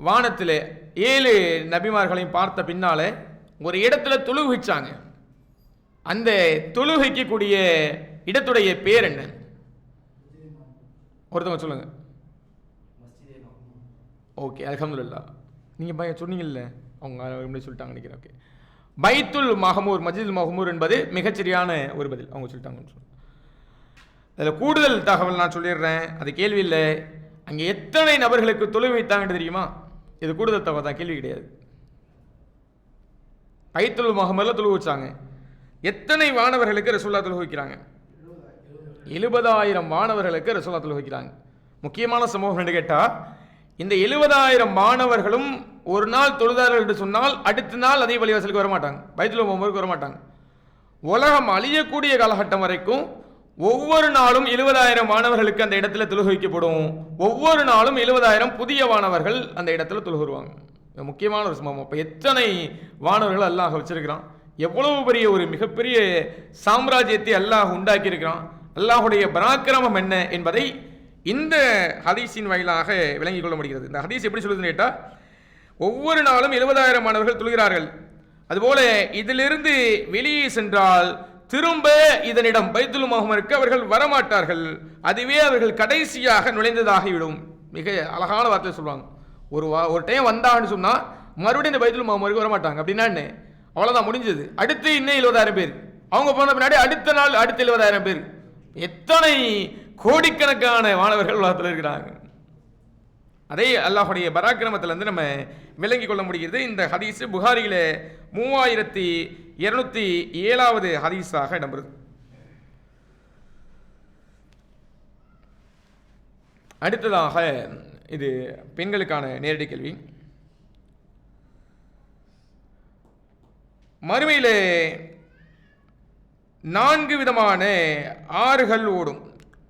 வானத்தில் 7 நபிமார்களையும் பார்த்த பின்னால ஒரு இடத்துல தொழுகைச்சாங்க. அந்த தொழுகைக்கக்கூடிய இடத்துடைய பேர் என்ன? ஒருத்தவங்க சொல்லுங்க. ஓகே, அல்ஹம்துலில்லாஹ். நீங்கள் சொன்னீங்கல்ல, அவங்க எப்படி சொல்லிட்டாங்க நினைக்கிறேன். ஓகே, பைத்துல் மஹமூர், மஸ்ஜிதுல் மஹமூர் என்பது மிகச்சரியான ஒரு பதில், அவங்க சொல்லிட்டாங்கன்னு சொல்லி. அதில் கூடுதல் தகவல் நான் சொல்லிடுறேன், அது கேள்வி இல்லை. அங்கே எத்தனை நபர்களுக்கு தொழுகை வைத்தாங்கன்னு தெரியுமா? இது கூடுதல் தகவல் தான், கேள்வி கிடையாது. பைத்துல் மஹமூரில் தொழுகை வச்சாங்க. எத்தனை மாணவர்களுக்கு ரசூலுல்லாஹ் தொழுகை வைக்கிறாங்க? 70,000 மாணவர்களுக்கு ரசூலுல்லாஹ் தொழுகை வைக்கிறாங்க. முக்கியமான சம்பவம் என்று கேட்டால், இந்த 70,000 மாணவர்களும் ஒரு நாள் தொழுதார்கள் என்று சொன்னால் அடுத்த நாள் அதே பள்ளிவாசலுக்கு வரமாட்டாங்க, பைத்துல் முகமதுக்கு வரமாட்டாங்க. உலகம் அழியக்கூடிய காலகட்டம் வரைக்கும் ஒவ்வொரு நாளும் 70,000 மாணவர்களுக்கு அந்த இடத்துல தொழுகை வைக்கப்படும். ஒவ்வொரு நாளும் 70,000 புதிய மாணவர்கள் அந்த இடத்துல தொழுகுவாங்க. முக்கியமான ஒரு சம்பவம். இப்போ எத்தனை மாணவர்கள் அல்லாஹ் வச்சிருக்கிறான், எவ்வளவு பெரிய ஒரு மிகப்பெரிய சாம்ராஜ்யத்தை அல்லாஹ் உண்டாக்கி இருக்கிறான். அல்லாஹுடைய பராக்கிரமம் என்ன என்பதை இந்த ஹதீஸின் வாயிலாக விளங்கிக் கொள்ள முடிகிறது. இந்த ஹதீஸ் எப்படி சொல்லுதுன்னு கேட்டால், ஒவ்வொரு நாளும் 70,000 மாணவர்கள் தொழுகிறார்கள். அதுபோல இதிலிருந்து வெளியே சென்றால் திரும்ப இதனிடம் பைத்துல் முகமதுக்கு அவர்கள் வரமாட்டார்கள். அதுவே அவர்கள் கடைசியாக நுழைந்ததாகிவிடும். மிக அழகான வார்த்தை சொல்லுவாங்க. ஒரு டைம் வந்தான்னு சொன்னால் மறுபடியும் இந்த பைத்துல் முகமதுக்கு வரமாட்டாங்க. அப்படின்னா என்ன, அவ்வளோதான், முடிஞ்சது. அடுத்து இன்னும் 70,000 பேர், அவங்க போன பின்னாடி அடுத்த நாள் அடுத்த 70,000 பேர். எத்தனை கோடிக்கணக்கான மாணவர்கள் உலகத்தில் இருக்கிறாங்க. அதே அல்லாஹுடைய பராக்கிரமத்திலிருந்து நம்ம விளங்கி கொள்ள முடிகிறது. இந்த ஹதீஸ் புகாரியில 3207வது ஹதீஸாக இடம்பெறுது. அடுத்ததாக இது பெண்களுக்கான நேரடி கேள்வி. மறுமையிலே 4 விதமான ஆறுகள் ஓடும்.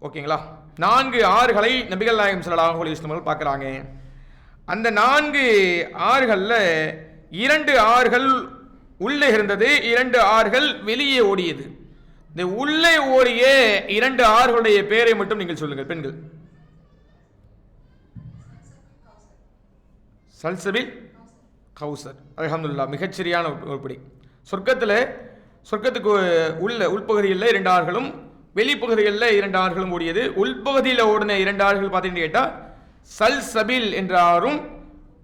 ஓகேங்களா, 4 ஆறுகளை நபிகள் நாயகம் ஸல்லல்லாஹு அலைஹி வஸல்லம் பார்க்குறாங்க. அந்த 4 ஆறுகளில் 2 ஆறுகள் உள்ளே இருந்தது, 2 ஆறுகள் வெளியே ஓடியது. இந்த உள்ளே ஓடிய 2 ஆறுகளுடைய பெயரை மட்டும் நீங்கள் சொல்லுங்கள் பெண்கள். சல்சபில், கௌசர். அல்ஹம்துலில்லாஹ், மிகச்சரியான உருப்படி. சொர்க்கத்துக்கு உள்பகுதியில் 2 ஆறுகளும் வெளிப்பகுதிகளில் 2 ஆறுகளும் ஓடியது. உள்பகுதியில் ஓடின 2 ஆறுகள் பார்த்தீங்கன்னு கேட்டால் சல்சபில் என்ற ஆறும்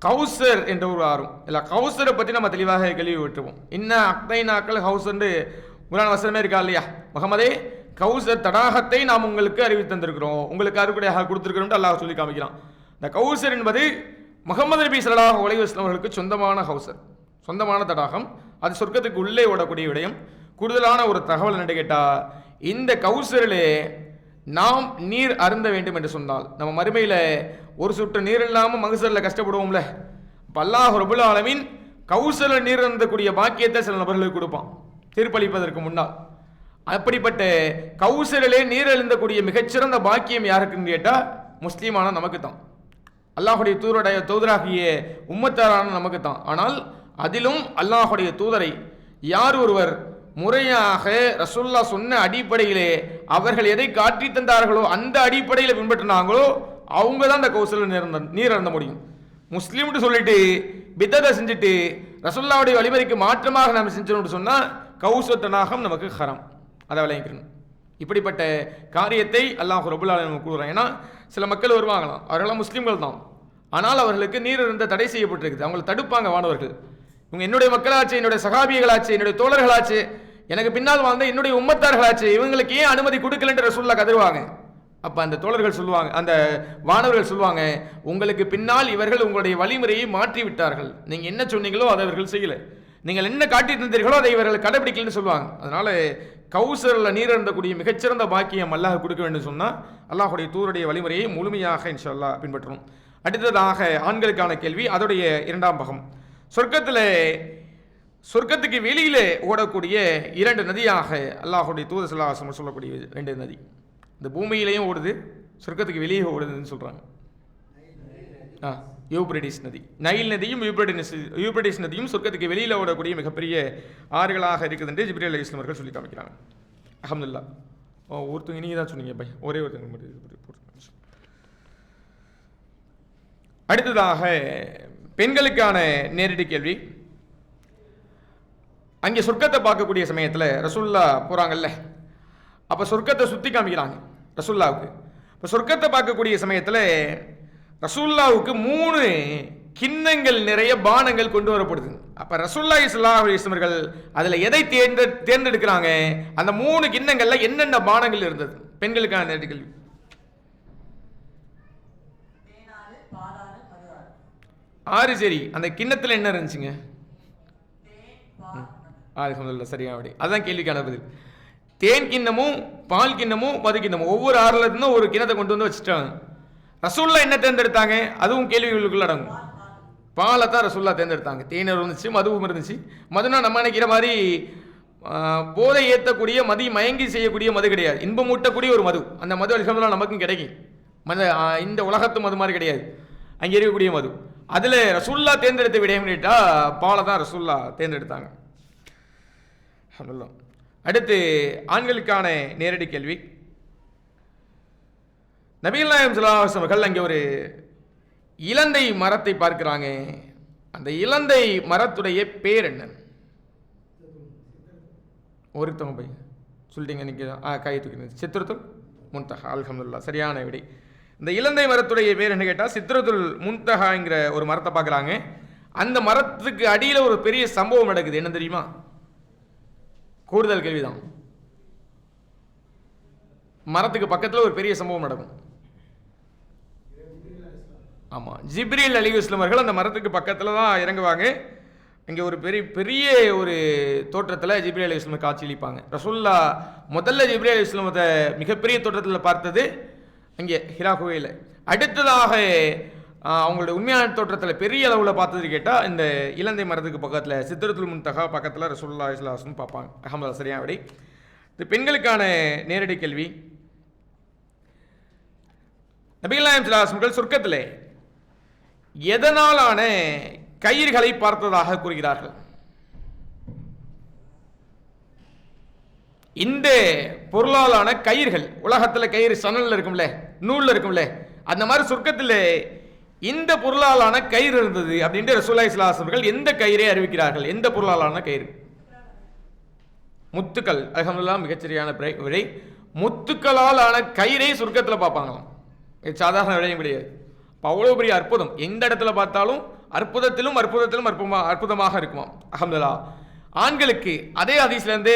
கௌசர் என்ற ஒரு ஆறும். இல்லை, கௌசரை பற்றி நம்ம தெளிவாக கேள்விப்பட்டிருப்போம். இன்னும் அக்தைனாக்கள் கௌசர்னு குர்ஆன் வசனமே இருக்கா இல்லையா, முகமதே கௌசர் தடாகத்தை நாம் உங்களுக்கு அறிவித்து தந்திருக்கிறோம், உங்களுக்கு அறுக்குடையாக கொடுத்துருக்கிறோம் அல்லாஹ் சொல்லி காமிக்கிறான். இந்த கௌசர் என்பது முகமது நபி ஸல்லல்லாஹு அலைஹி வஸல்லம் அவர்களுக்கு சொந்தமான கௌசர், சொந்தமான தடாகம். அது சொர்க்கத்துக்கு உள்ளே ஓடக்கூடிய விடயம். கூடுதலான ஒரு தகவல் என்ன கேட்டால், இந்த கௌசரிலே நாம் நீர் அருந்த வேண்டும் என்று சொன்னால், நம்ம மறுமையில் ஒரு சொட்டு நீர் இல்லாமல் மகசரில் கஷ்டப்படுவோம்ல, இப்போ அல்லாஹ் ரப்புல் ஆலமீன் கௌசரில் நீர் அருந்தக்கூடிய பாக்கியத்தை சில நபர்களுக்கு கொடுப்பான் தீர்ப்பளிப்பதற்கு முன்னால். அப்படிப்பட்ட கௌசரிலே நீர் அருந்தக்கூடிய மிகச்சிறந்த பாக்கியம் யாருக்குன்னு கேட்டால் முஸ்லீமான நமக்கு தான், அல்லாஹுடைய தூதராகிய உம்மத்தாரான நமக்கு தான். ஆனால் அதிலும் அல்லாஹுடைய தூதரை யார் ஒருவர் முறையாக ரசூலுல்லாஹ் சொன்ன அடிப்படையிலே அவர்கள் எதை காட்டி தந்தார்களோ அந்த அடிப்படையில் பின்பற்றினாங்களோ அவங்க தான் அந்த கௌசல நீர் அருந்த முடியும். முஸ்லீம்னு சொல்லிட்டு பிதத்தை செஞ்சுட்டு ரசூலுல்லாஹ்வுடைய வழிமுறைக்கு மாற்றமாக நாம் செஞ்சோம்னு சொன்னால் கௌசத்தனாகம் நமக்கு ஹராம். அதை விளங்கிக்கணும். இப்படிப்பட்ட காரியத்தை அல்லாஹ் ரப்புல் ஆலமீன் கூறுறான். ஏன்னா சில மக்கள் வருவாங்களாம், அவர்களாம் முஸ்லீம்கள் தான், ஆனால் அவர்களுக்கு நீர் இருந்த தடை செய்யப்பட்டிருக்குது. அவங்களை தடுப்பாங்க வானவர்கள். இவங்க என்னுடைய மக்களாச்சு, என்னுடைய சகாபியர்களாச்சு, என்னுடைய தோழர்களாச்சு, எனக்கு பின்னால் வாழ்ந்த என்னுடைய உம்மத்தார்களாச்சு, இவங்களுக்கு ஏன் அனுமதி கொடுக்கலன்ற ரசூலுல்லாஹ் கதறுவாங்க. அப்போ அந்த தோழர்கள் சொல்லுவாங்க, அந்த வானவர்கள் சொல்லுவாங்க, உங்களுக்கு பின்னால் இவர்கள் உங்களுடைய வழிமுறையை மாற்றி விட்டார்கள், நீங்கள் என்ன சொன்னீங்களோ அதை அவர்கள் செய்யலை, நீங்கள் என்ன காட்டி தந்தீர்களோ அதை இவர்கள் கடைபிடிக்கலன்னு சொல்லுவாங்க. அதனால கௌசரில் நீர் அருந்தக்கூடிய மிகச்சிறந்த பாக்கியம் அல்லாஹ் கொடுக்க வேண்டும் சொன்னால் அல்லாஹுடைய தூதருடைய வழிமுறையை முழுமையாக இன்ஷா அல்லாஹ் பின்பற்றணும். அடுத்ததாக ஆண்களுக்கான கேள்வி, அதோடைய 2ஆம் பாகம். சொர்க்கத்துக்கு வெளியிலே ஓடக்கூடிய 2 நதியாக அல்லாஹுடைய தூதர் ஸல்லல்லாஹு அலைஹி வஸல்லம் சொல்லக்கூடிய 2 நதி, இந்த பூமியிலையும் ஓடுது, சொர்க்கத்துக்கு வெளியே ஓடுதுன்னு சொல்கிறாங்க. யூப்ரடிஸ் நதி, நைல் நதியும் யூப்ரடிஸ் நதியும் சொர்க்கத்துக்கு வெளியில் ஓடக்கூடிய மிகப்பெரிய ஆறுகளாக இருக்குது என்று ஜிப்ரீல் அலைஹிஸ்ஸலாம் அவர்கள் சொல்லி காமிக்கிறாங்க. அல்ஹம்துலில்லாஹ். ஒருத்தங்க நீங்கள் தான் சொன்னீங்க பை, ஒரே ஒருத்தங்க மட்டும். அடுத்ததாக பெண்களுக்கான நேரடி கேள்வி. அங்கே சொர்க்கத்தை பார்க்கக்கூடிய சமயத்தில் ரசூலுல்லாஹ் போகிறாங்கல்ல, அப்போ சொர்க்கத்தை சுற்றி காமிக்கிறாங்க ரசூலுல்லாவுக்கு. இப்போ சொர்க்கத்தை பார்க்கக்கூடிய சமயத்தில் ரசூலுல்லாவுக்கு 3 கிண்ணங்கள் நிறைய பானங்கள் கொண்டு வரப்படுது. அப்போ ரசூலுல்லாஹி ஸல்லல்லாஹு அலைஹி வஸல்லம் அவர்கள் அதில் எதை தேர்ந்தெடுக்கிறாங்க, அந்த 3 கிண்ணங்களில் என்னென்ன பானங்கள் இருந்தது? பெண்களுக்கான நேரடி கேள்வி. 6 சரி, அந்த கிண்ணத்தில் என்ன இருந்துச்சுங்க? அல்ஹம்துலில்லாஹ், சரியா அப்படி, அதுதான் கேள்விக்கான பதில். தேன் கிண்ணமும் பால் கிண்ணமும் மது கிண்ணமும் ஒவ்வொரு 6ல இருந்தும் ஒரு கிண்ணத்தை கொண்டு வந்து வச்சுட்டாங்க. ரசூலுல்லாஹ் என்ன தேர்ந்தெடுத்தாங்க? அதுவும் கேள்விகளுக்குள்ள அடங்கும். பாலை தான் ரசூல்லா தேர்ந்தெடுத்தாங்க. தேநீர் இருந்துச்சு, மதுவும் இருந்துச்சு. மதுனா நம்ம நினைக்கிற மாதிரி போதை ஏற்றக்கூடிய மதி மயங்கி செய்யக்கூடிய மது கிடையாது. இன்பம் ஊட்டக்கூடிய ஒரு மது. அந்த மது அல்ஹம்துலில்லாஹ் நமக்கும் கிடைக்கும். இந்த உலகத்து மது மாதிரி கிடையாது, அங்கே இருக்கக்கூடிய மது. அதில் ரசூல்லா தேர்ந்தெடுத்த விடயம் கேட்டால் பாலை தான் ரசூல்லா தேர்ந்தெடுத்தாங்க. அல்ஹம்துலில்லாஹ். அடுத்து ஆண்களுக்கான நேரடி கேள்வி. நபிகள் நாயகம் ஸல்லல்லாஹு அலைஹி வஸல்லம் அவர்கள் அங்கே ஒரு இலந்தை மரத்தை பார்க்கிறாங்க. அந்த இலந்தை மரத்துடைய பேர் என்ன? ஒருத்தவங்க போய் சொல்லிட்டீங்க இன்னைக்கு கை தூக்கி. சித்ரத்துல் முன்தஹா. அல்ஹம்துலில்லாஹ், சரியான விடை. இந்த இலந்தை மரத்துடைய பேர் என்ன கேட்டால் சித்ரத்துல் முன்தஹாங்கிற ஒரு மரத்தை பார்க்குறாங்க. அந்த மரத்துக்கு அடியில் ஒரு பெரிய சம்பவம் நடக்குது. என்ன தெரியுமா? கூடுதல் கேள்விதான். மரத்துக்கு பக்கத்தில் ஒரு பெரிய சம்பவம் நடக்கும். ஆமாம், ஜிப்ரீல் அலைஹிஸ்ஸலாம் அவர்கள் அந்த மரத்துக்கு பக்கத்தில் தான் இறங்குவாங்க. இங்கே ஒரு பெரிய ஒரு தோற்றத்தில் ஜிப்ரீல் அலைஹிஸ்ஸலாம் காட்சியளிப்பாங்க. ரசூலுல்லா முதல்ல ஜிப்ரீல் அலைஹிஸ்ஸலாமத்தை மிகப்பெரிய தோற்றத்தில் பார்த்தது இங்கே ஹிரா குகையில். அடுத்ததாக அவங்களுடைய உண்மையான தோற்றத்தில் பெரிய அளவில் பார்த்தது கேட்டால் இந்த இலந்தை மரத்துக்கு பக்கத்தில் சித்ரத்துல் முன்தஹா பக்கத்தில் ரசூலுல்லாஹி ஸல்லல்லாஹு அலைஹி வஸல்லம் பார்ப்பாங்க. அல்ஹம்துலில்லாஹ், சரியான விடை. இது பெண்களுக்கான நேரடி கேள்வி. நபிகள் நாயகம் ஸல்லல்லாஹு அலைஹி வஸல்லம் சொர்க்கத்திலே எதனாலான கயிறுகளை பார்த்ததாக கூறுகிறார்கள்? இந்த பொருளாலான கயிறுகள், உலகத்தில் கயிறு சணல்ல இருக்கும்ல, நூலில் இருக்கும்ல, அந்த மாதிரி சொர்க்கத்தில் இந்த பொருளாலான கயிறு இருந்தது அப்படின்ட்டு ரசூலுல்லாஹி ஸல்லல்லாஹு அலைஹி வஸல்லம் எந்த கயிறை அறிவிக்கிறார்கள்? எந்த பொருளாலான கயிறு? முத்துக்கள். அல்ஹம்துலில்லாஹ், மிகச்சரியான விடை. முத்துக்களால் ஆன கயிறை சொர்க்கத்தில் பார்ப்பாங்களாம். இது சாதாரண விடயம் கிடையாது. அவ்வளோ பெரிய அற்புதம். எந்த இடத்துல பார்த்தாலும் அற்புதத்திலும் அற்புதமாக இருக்குமாம். அல்ஹம்துலில்லாஹ். ஆண்களுக்கு அதே ஹதீஸ்லேருந்து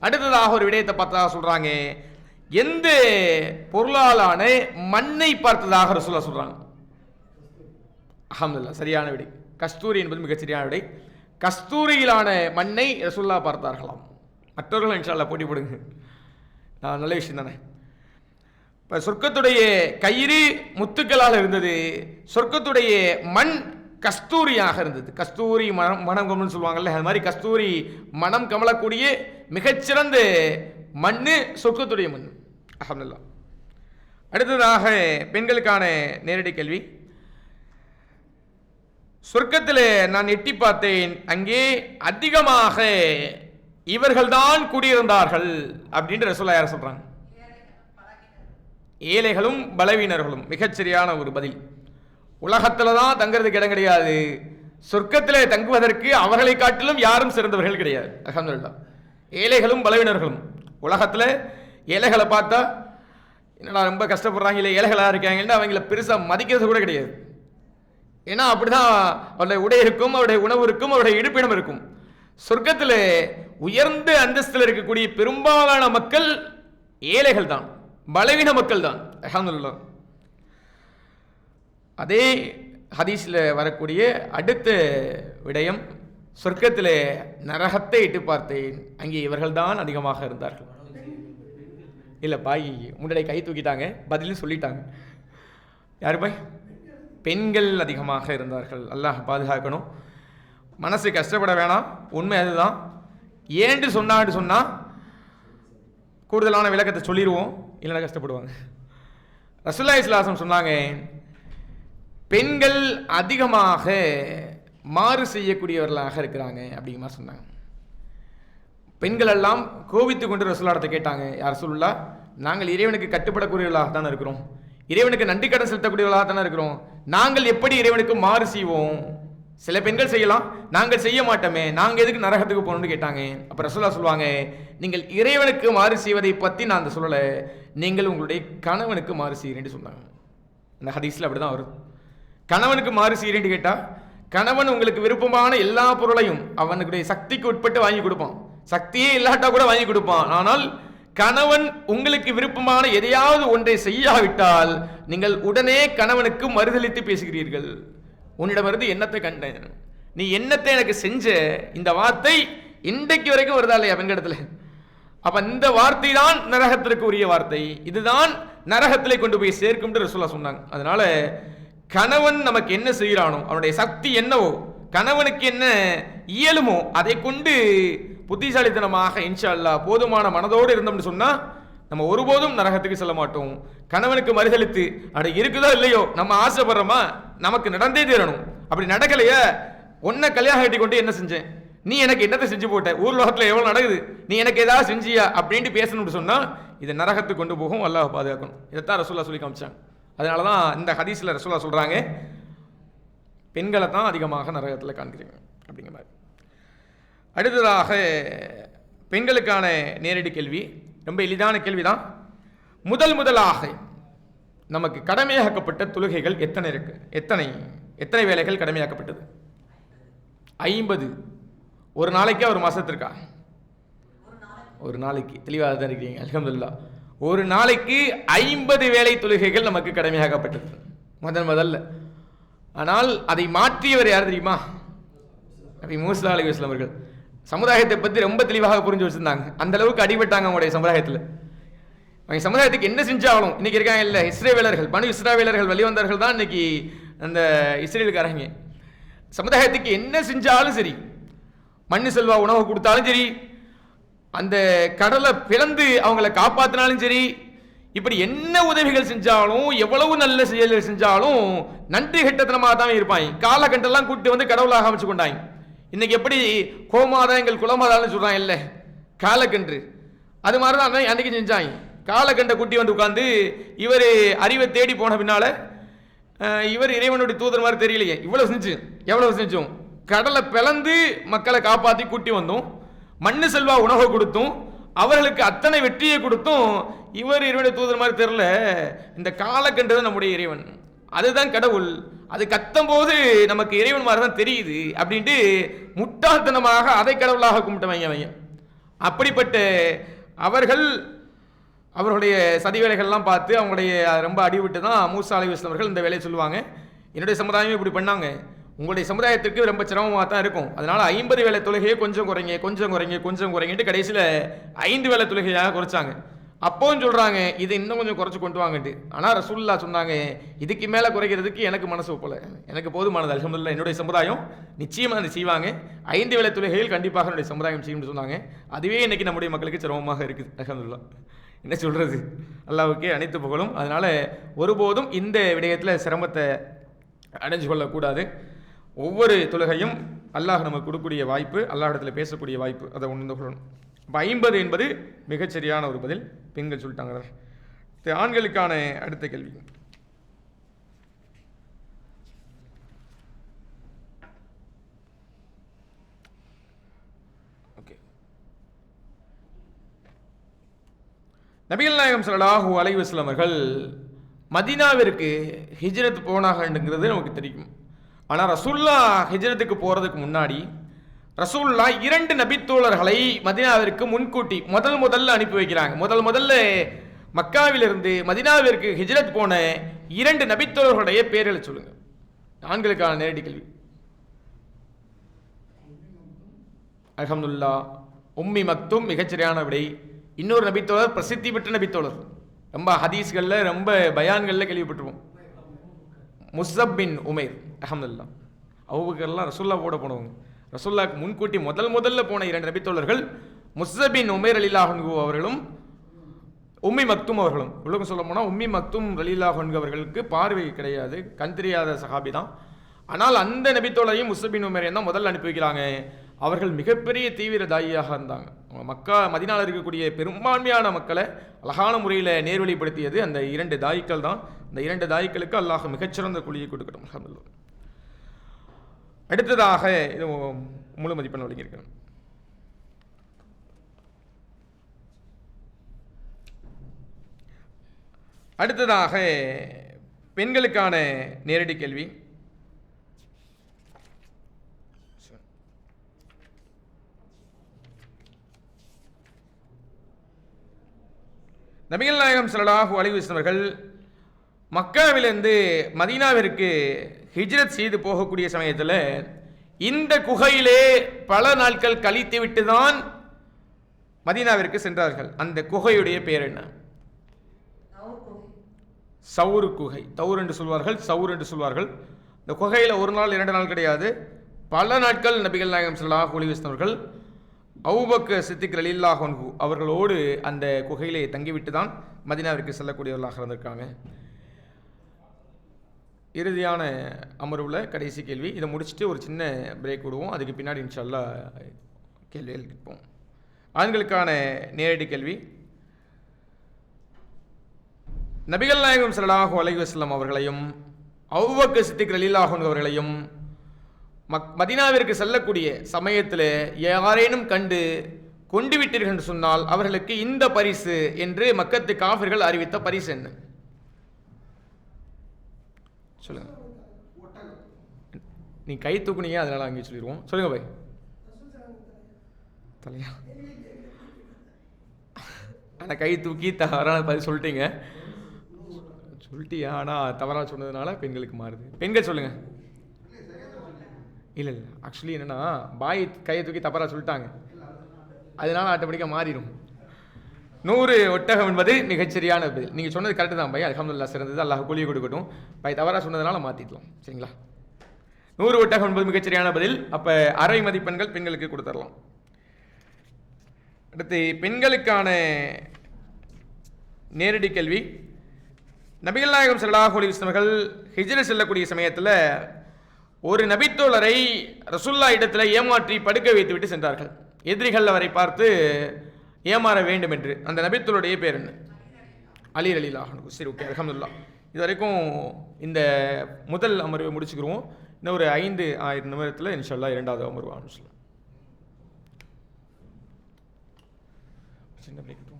அடுத்ததாக ஒரு விடயத்தை பார்த்ததாக சொல்கிறாங்க. எந்த பொருளாலான மண்ணை பார்த்ததாக ரசூலுல்லாஹ் சொல்கிறாங்க? அல்ஹம்துலில்லாஹ், சரியான விடை. கஸ்தூரி என்பது மிகச் சரியான விடை. கஸ்தூரியிலான மண்ணை ரசூலுல்லாஹ் பார்த்தார்களாம். மற்றவர்கள் இன்ஷா அல்லாஹ் போட்டி போடுங்க, நல்ல விஷயம் தானே. இப்போ சொர்க்கத்துடைய கயிறு முத்துக்களால் இருந்தது, சொர்க்கத்துடைய மண் கஸ்தூரியாக இருந்தது. கஸ்தூரி மனம் கமல்னு சொல்லுவாங்கல்ல, அது மாதிரி கஸ்தூரி மனம் கமலக்கூடிய மிகச்சிறந்த மண் சொர்க்கத்துடைய மண். அல்ஹம்துலில்லாஹ். அடுத்ததாக பெண்களுக்கான நேரடி கேள்வி. சொர்க்கத்தில் நான் எட்டி பார்த்தேன், அங்கே அதிகமாக இவர்கள்தான் குடியிருந்தார்கள் அப்படின்னு ரசூலுல்லாஹ் யார் சொல்றாங்க? ஏழைகளும் பலவீனர்களும். மிகச்சரியான ஒரு பதில். உலகத்தில் தான் தங்கிறதுக்கு இடம் கிடையாது, சொர்க்கத்தில் தங்குவதற்கு அவர்களை காட்டிலும் யாரும் சிறந்தவர்கள் கிடையாது. அல்ஹம்துலில்லாஹ். ஏழைகளும் பலவீனர்களும். உலகத்தில் ஏழைகளை பார்த்தா என்னடா ரொம்ப கஷ்டப்படுறாங்க, இல்லை ஏழைகளாக இருக்காங்கன்னு அவங்கள பெருசாக மதிக்கிறது கூட கிடையாது. ஏன்னா அப்படிதான் அவருடைய உடை இருக்கும், அவருடைய உணவு இருக்கும், அவருடைய இருப்பிடம் இருக்கும். சொர்க்கத்தில் உயர்ந்த அந்தஸ்தில் இருக்கக்கூடிய பெரும்பாலான மக்கள் ஏழைகள் தான், பலவீன மக்கள் தான். அல்ஹம்துலில்லாஹ். அதே ஹதீஸில் வரக்கூடிய அடுத்த விடயம், சொர்க்கத்தில் நரகத்தை இட்டு பார்த்தேன், அங்கே இவர்கள் தான் அதிகமாக இருந்தார்கள். இல்லை பாய் முன்னாடி கை தூக்கிட்டாங்க, பதிலும் சொல்லிட்டாங்க. யாரு பாய்? பெண்கள் அதிகமாக இருந்தார்கள். அல்லாஹ் பாதுகாக்கணும். மனசு கஷ்டப்பட வேணாம், உண்மை அதுதான். ஏன்னு சொன்னால் கூடுதலான விளக்கத்தை சொல்லிடுவோம், இல்லைன்னா கஷ்டப்படுவாங்க. ரசூலுல்லாஹி ஸல்லல்லாஹு அலைஹி வஸல்லம் சொன்னாங்க, பெண்கள் அதிகமாக மாறு செய்யக்கூடியவர்களாக இருக்கிறாங்க அப்படிங்கிற மாதிரி சொன்னாங்க. பெண்கள் எல்லாம் கோபித்து கொண்டு ரசூலுல்லாஹ்ட்ட கேட்டாங்க, யார் ரசூலுல்லாஹ், நாங்கள் இறைவனுக்கு கட்டுப்படக்கூடியவர்களாக தானே இருக்கிறோம், இறைவனுக்கு நன்றி கடன் செலுத்தக்கூடியவர்களாக தானே இருக்கிறோம், நாங்கள் எப்படி இறைவனுக்கு மாறு செய்வோம்? சில பெண்கள் செய்யலாம், நாங்கள் செய்ய மாட்டோமே, நாங்கள் எதுக்கு நரகத்துக்கு போகணும்னு கேட்டாங்க. அப்போ ரசூலுல்லாஹ் சொல்லுவாங்க, நீங்கள் இறைவனுக்கு மாறு செய்வதை பற்றி நான் அந்த சொல்லலை, நீங்கள் உங்களுடைய கணவனுக்கு மாறு செய்கிறேன்னு சொன்னாங்க. அந்த ஹதீஸில் அப்படி தான் வரும். கணவனுக்கு மாறு செய்கிறேன்னு கேட்டால், கணவன் உங்களுக்கு விருப்பமான எல்லா பொருளையும் அவனுடைய சக்திக்கு உட்பட்டு வாங்கி கொடுப்பான், சக்தியே இல்லாட்டா கூட வாங்கி கொடுப்பான். ஆனால் கணவன் உங்களுக்கு விருப்பமான எதையாவது ஒன்றை செய்யாவிட்டால் நீங்கள் உடனே கணவனுக்கு மறுதளித்து பேசுகிறீர்கள். உன்னிடமிருந்து என்னத்தை கண்டேன், நீ என்னத்தை எனக்கு செஞ்ச, இந்த வார்த்தை இன்றைக்கு வரைக்கும் வருதா இல்லையா பெண்களிடத்துல? அப்ப இந்த வார்த்தை தான் நரகத்திற்கு உரிய வார்த்தை, இதுதான் நரகத்திலே கொண்டு போய் சேர்க்கும் ரசூலுல்லாஹ் சொன்னாங்க. அதனால கணவன் நமக்கு என்ன செய்கிறானோ, அவனுடைய சக்தி என்னவோ, கணவனுக்கு என்ன இயலுமோ அதை கொண்டு புத்திசாலித்தனமாக இன்ஷா அல்லாஹ் போதுமான மனதோடு இருந்தோம்னு சொன்னா நம்ம ஒருபோதும் நரகத்துக்கு செல்ல மாட்டோம். கணவனுக்கு மறுதளித்து அப்படி இருக்குதோ இல்லையோ நம்ம ஆசைப்படுறோமா, நமக்கு நடந்தே தீரணும். அப்படி நடக்கலையா, உன்னை கல்யாணம் கட்டி கொண்டு என்ன செஞ்சேன், நீ எனக்கு என்னத்தை செஞ்சு போட்ட, ஊர் லோகத்தில் எவ்வளவு நடக்குது, நீ எனக்கு ஏதாவது செஞ்சியா அப்படின்ட்டு பேசணும்னு சொன்னா இதை நரகத்துக்கு கொண்டு போகும். அல்லாஹ் பாதுகாக்கணும். இதைத்தான் ரசூல்லா சொல்லி காமிச்சாங்க. அதனாலதான் இந்த ஹதீஸ்ல ரசூல்லா சொல்றாங்க, பெண்களை தான் அதிகமாக நரகத்தில் காண்கிறீங்க அப்படிங்கிற மாதிரி. அடுத்ததாக பெண்களுக்கான நேரடி கேள்வி, ரொம்ப எளிதான கேள்விதான். முதலாக நமக்கு கடமையாக்கப்பட்ட தொழுகைகள் எத்தனை இருக்கு? எத்தனை வேளைகள் கடமையாக்கப்பட்டது? 50. ஒரு நாளைக்கா ஒரு மாசத்திற்கா? ஒரு நாளைக்கு. தெளிவாக தான் இருக்கிறீங்க, அல்ஹம்துலில்லாஹ். ஒரு நாளைக்கு 50 வேளை தொழுகைகள் நமக்கு கடமையாக்கப்பட்டது முதல்ல. ஆனால் அதை மாற்றியவர் யார் தெரியுமா? நபி மூஸா அலைஹிஸ்ஸலாம் அவர்கள். சமுதாயத்தை பற்றி ரொம்ப தெளிவாக புரிஞ்சு வச்சிருந்தாங்க. அந்த அளவுக்கு அடிபட்டாங்க அவங்களுடைய சமுதாயத்தில். அவங்க சமுதாயத்துக்கு என்ன செஞ்சாலும், இன்னைக்கு இருக்காங்க இல்லை இஸ்ரேவேலர்கள், பனு இஸ்ரவேலர்கள் வெளிவந்தவர்கள் தான் இன்னைக்கு அந்த இஸ்ரேலுக்காரங்க. சமுதாயத்துக்கு என்ன செஞ்சாலும் சரி, மண்ணு செல்வா உணவு கொடுத்தாலும் சரி, அந்த கடலை பிளந்து அவங்கள காப்பாற்றினாலும் சரி, இப்படி என்ன உதவிகள் செஞ்சாலும், எவ்வளவு நல்ல செயல்கள் செஞ்சாலும் நன்றி கெட்டத்தனமாக தான் இருப்பாங்க. காலகண்டெல்லாம் கூட்டு வந்து கடவுளாக அமைச்சு கொண்டாங்க. இன்னைக்கு எப்படி கோமாதான் எங்கள் குலமாதான்னு சொல்றாங்க இல்லை, காலக்கன்று, அது மாதிரி தான் அன்னைக்கு செஞ்சாங்க. காலக்கண்டை கூட்டி வந்து உட்காந்து இவர் அறிவை தேடி போன பின்னால இவர் இறைவனுடைய தூதர் மாதிரி தெரியலையே, எவ்வளவு செஞ்சோம், கடலை பிளந்து மக்களை காப்பாற்றி கூட்டி வந்தோம், மண்ணு செல்வா உணவு கொடுத்தும், அவர்களுக்கு அத்தனை வெற்றியை கொடுத்தும் இவர் இறைவனுடைய தூதர் மாதிரி தெரியல. இந்த காலக்கண்டது நம்முடைய இறைவன், அதுதான் கடவுள், அது கத்தும் போது நமக்கு இறைவன் மாதிரி தான் தெரியுது அப்படின்ட்டு முட்டாள்தனமாக அதை கடவுளாக கும்பிட்டவங்க அவங்க. அப்படிப்பட்ட அவர்களுடைய சதி வேலைகள்லாம் பார்த்து அவங்களுடைய ரொம்ப அடிவிட்டு தான் மூஸா அலைஹிஸ்ஸலாம் அவர்கள் இந்த வேலையை சொல்லுவாங்க. என்னுடைய சமுதாயம் இப்படி பண்ணாங்க, உங்களுடைய சமுதாயத்திற்கு ரொம்ப சிரமமாக தான் இருக்கும், அதனால 50 வேளை தொழுகையை கொஞ்சம் குறைங்கட்டு கடைசியில் 5 வேளை தொழுகையாக குறைச்சாங்க. அப்பவும் சொல்றாங்க இதை இன்னும் கொஞ்சம் குறைச்சு கொண்டு வாங்கட்டு. ஆனால் ரசூலுல்லாஹ் சொன்னாங்க, இதுக்கு மேலே குறைக்கிறதுக்கு எனக்கு மனசு ஒப்பல, எனக்கு போதுமானது, அல்ஹம்துலில்லாஹ். என்னுடைய சமுதாயம் நிச்சயமாக அதை செய்வாங்க, 5 வேளை தொழுகைகள் கண்டிப்பாக என்னுடைய சமுதாயம் செய்யும்னு சொன்னாங்க. அதுவே இன்னைக்கு நம்முடைய மக்களுக்கு சிரமமாக இருக்குது, அல்ஹம்துலில்லாஹ். என்ன சொல்றது, அல்லாஹ்வுக்கே அனைத்து புகழும். அதனால ஒருபோதும் இந்த விடயத்தில் சிரமத்தை அடைஞ்சு கொள்ளக்கூடாது. ஒவ்வொரு தொழுகையும் அல்லாஹ் நமக்கு கொடுக்கக்கூடிய வாய்ப்பு, அல்லாஹ் இடத்துல பேசக்கூடிய வாய்ப்பு, அதை உணர்ந்து கொள்ளணும். 50 என்பது மிகச்சரியான ஒரு பதில். பெண்கள் சொல்லிட்டாங்க. ஆண்களுக்கான அடுத்த கேள்வி, நபிகள் நாயகம் ஸல்லல்லாஹு அலைஹி வஸல்லம் அவர்கள் மதீனாவிற்கு ஹிஜ்ரத் போனாங்கங்கிறது நமக்கு தெரியும். ஆனால் ரசூல்லா ஹிஜ்ரத்துக்கு போகிறதுக்கு முன்னாடி ரசூல்லா 2 நபித்தோழர்களை மதீனாவிற்கு முன்கூட்டி முதல்ல அனுப்பி வைக்கிறாங்க. முதல்ல மக்காவிலிருந்து மதீனாவிற்கு ஹிஜ்ரத் போன 2 நபித்தோழர்களுடைய பேர்களை சொல்லுங்க. ஆண்களுக்கான நேரடி கேள்வி. அல்ஹம்துலில்லாஹ், உம்மி மக்தும் மிகச்சரியான விடை. இன்னொரு நபித்தோழர், பிரசித்தி பெற்ற நபித்தோழர், ரொம்ப ஹதீஸ்களில் ரொம்ப பயான்களில் கேள்விப்பட்டிருவோம், முஸ்அப் பின் உமைர். அல்ஹம்துலில்லாஹ், அபூபக்கர்லாம் ரசூல்லா போட போனவங்க. ரசூல்லாக்கு முன்கூட்டி முதல்ல போன 2 நபித்தோழர்கள் முஸ்அப் பின் உமைர் ரலியல்லாஹு அன்ஹு அவர்களும் உம்மி மக்தும் அவர்களும். உலகம் சொல்ல போனால் உம்மி மக்தும் ரலியல்லாஹு அன்ஹு அவர்களுக்கு பார்வை கிடையாது, கண் தெரியாத சஹாபி தான். ஆனால் அந்த நபித்தோழரையும் முஸ்அப் பின் உமைரையும் தான் முதல்ல அனுப்பி வைக்கிறாங்க. அவர்கள் மிகப்பெரிய தீவிர தாயியாக இருந்தாங்க. மதீனாவில் இருக்கக்கூடிய பெரும்பான்மையான மக்களை அழகான முறையில் நேர்வழிப்படுத்தியது அந்த 2 தாயிக்கள் தான். அந்த 2 தாயிக்களுக்கு அல்லாஹ் மிகச்சிறந்த கூலியை கொடுக்கட்டும். அல்ஹம்துலில்லாஹ். அடுத்ததாக இது முழு மதிப்பெண் வழங்கியிருக்கிறேன். அடுத்ததாக பெண்களுக்கான நேரடி கேள்வி. நபிகள் நாயகம் ஸல்லல்லாஹு அலைஹி வஸல்லம் அவர்கள் மக்காவிலிருந்து மதீனாவிற்கு ஹிஜ்ரத் செய்து போகக்கூடிய சமயத்தில் இந்த குகையிலே பல நாட்கள் கழித்து விட்டு தான் மதீனாவிற்கு சென்றார்கள். அந்த குகையுடைய பேர் என்ன? சவுரு குகை, தவுர் என்று சொல்வார்கள், சவுர் என்று சொல்வார்கள். இந்த குகையில் ஒரு நாள் 2 நாள் கிடையாது, பல நாட்கள் நபிகள் நாயகம் ஸல்லல்லாஹு அலைஹி வஸல்லம் அவர்கள் அபூபக்கர் சித்திக் ரலியல்லாஹு அன்ஹு அவர்களோடு அந்த குகையிலே தங்கிவிட்டு தான் மதீனாவிற்கு செல்லக்கூடியவர்களாக இருந்திருக்காங்க. இறுதியான அமர்வில் கடைசி கேள்வி, இதை முடிச்சுட்டு ஒரு சின்ன பிரேக் விடுவோம். அதுக்கு பின்னாடி இன்ஷா அல்லாஹ் கேள்விகள் கேட்போம். ஆண்களுக்கான நேரடி கேள்வி, நபிகள் நாயகம் ஸல்லல்லாஹு அலைஹி வஸல்லம் அவர்களையும் அபூபக்கர் சித்திக் ரலியல்லாஹு அன்ஹு அவர்களையும் மதீனாவிற்கு செல்லக்கூடிய சமயத்தில் யாரேனும் கண்டு கொண்டு விட்டீர்கள் என்று சொன்னால் அவர்களுக்கு இந்த பரிசு என்று மக்கத்து காஃபிர்கள் அறிவித்த பரிசு என்ன? சொல்லுங்க. நீ கை தூக்குனீங்க, அதனால அங்கே சொல்லிடுவோம். சொல்லுங்க பாய். தலையா? ஆனால் கை தூக்கி தவறான பதில் சொல்லிட்டீங்க. சொல்லிட்டியா? ஆனால் தவறாக சொன்னதுனால பெண்களுக்கு மாறுது. பெண்கள் சொல்லுங்க. இல்லை இல்லை, ஆக்சுவலி என்னென்னா பாய் கையை தூக்கி தவறாக சொல்லிட்டாங்க, அதனால ஆட்டோமேட்டிக்காக மாறிடும். 100 ஒட்டகம் என்பது மிகச்சரியான பதில். நீங்கள் சொன்னது கரெக்டு தான் பாய், அல்ஹம்துலில்லாஹ், சிறந்தது. அல்லாஹ் கூலியை கொடுக்கட்டும். பாய் தவறாக சொன்னதுனால மாற்றிக்கலாம், சரிங்களா? 100 ஒட்டகம் என்பது மிகச்சரியான பதில். அப்போ அரை மதிப்பெண்கள் பெண்களுக்கு கொடுத்துடலாம். அடுத்து பெண்களுக்கான நேரடி கேள்வி, நபிகள் நாயகம் ஸல்லல்லாஹு அலைஹி வஸல்லம் அவர்கள் ஹிஜ்ரத் செல்லக்கூடிய சமயத்தில் ஒரு நபித்தோழரை ரசூலுல்லாஹ் இடத்துல ஏமாற்றி படுக்க வைத்து விட்டு சென்றார்கள். எதிரிகள் அவரை பார்த்து ஏமாற வேண்டும் என்று. அந்த நபித்தோழருடைய பேர் என்ன? அலி ரலியல்லாஹு அன்ஹு. சரி, ஓகே, அல்ஹம்துலில்லாஹ். இது வரைக்கும் இந்த முதல் அமர்வை முடிச்சுக்கிறோம். இன்னும் ஒரு 5 நிமிடத்தில் இன்ஷா அல்லாஹ் 2வது அமர்வு ஆரம்பிச்சலாம். சின்ன பிரேக்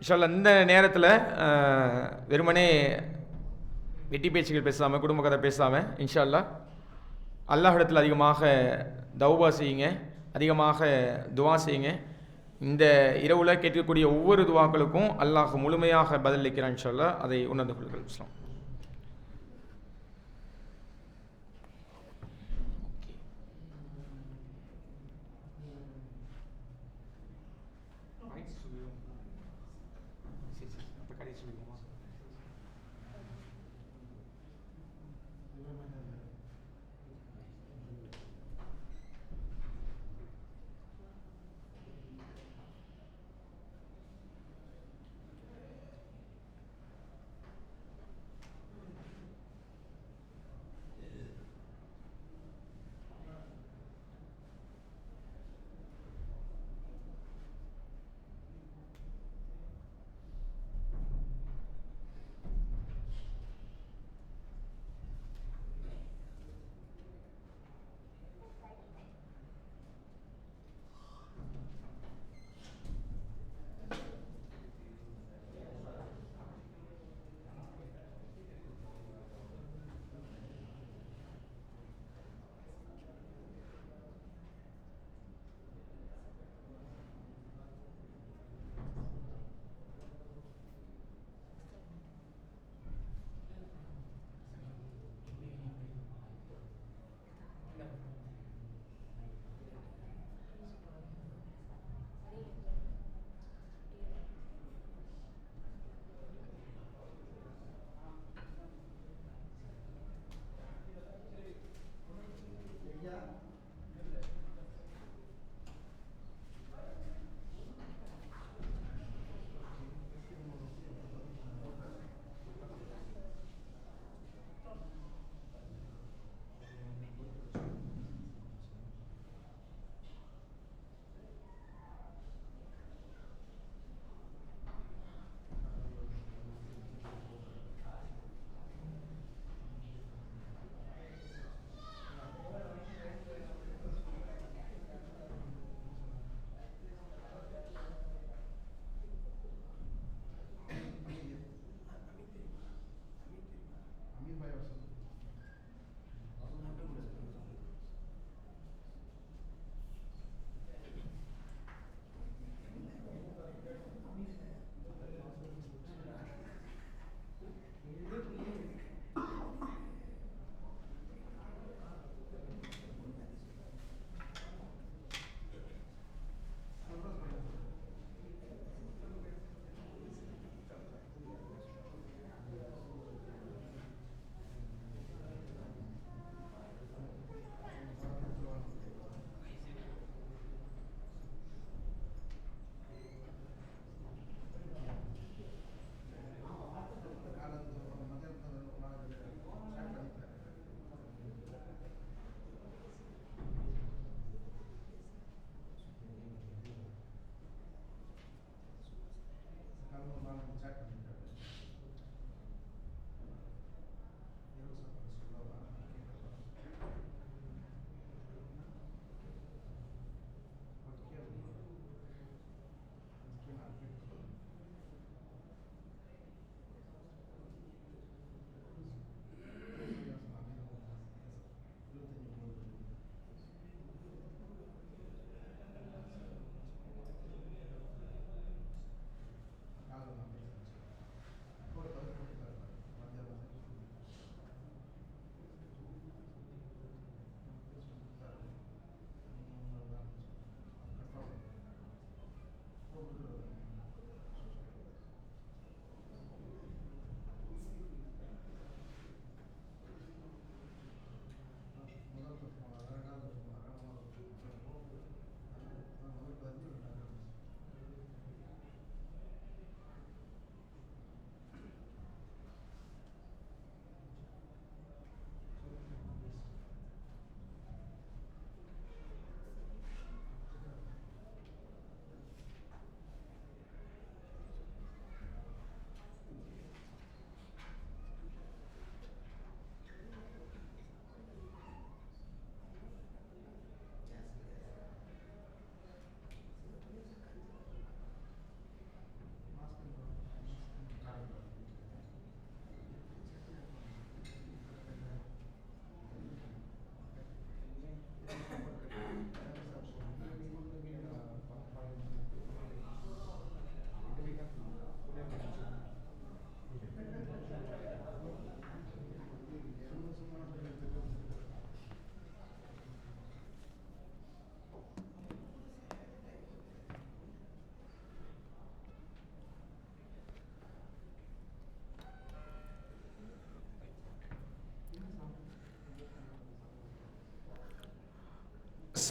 இன்ஷா அல்லாஹ். இந்த நேரத்தில் வெறுமனே வெட்டி பேச்சுகள் பேசாமல், குடும்ப கதை பேசாமல் இன்ஷா அல்லாஹ் அல்லாஹ்விடத்தில் அதிகமாக தௌபா செய்யுங்க, அதிகமாக துவா செய்யுங்க. இந்த இரவில் கேட்கக்கூடிய ஒவ்வொரு துவாக்களுக்கும் அல்லாஹ் முழுமையாக பதிலளிக்கிறான் இன்ஷா அல்லாஹ். அதை உணர்ந்து கொள்ளுங்கள். இஸ்லாம்.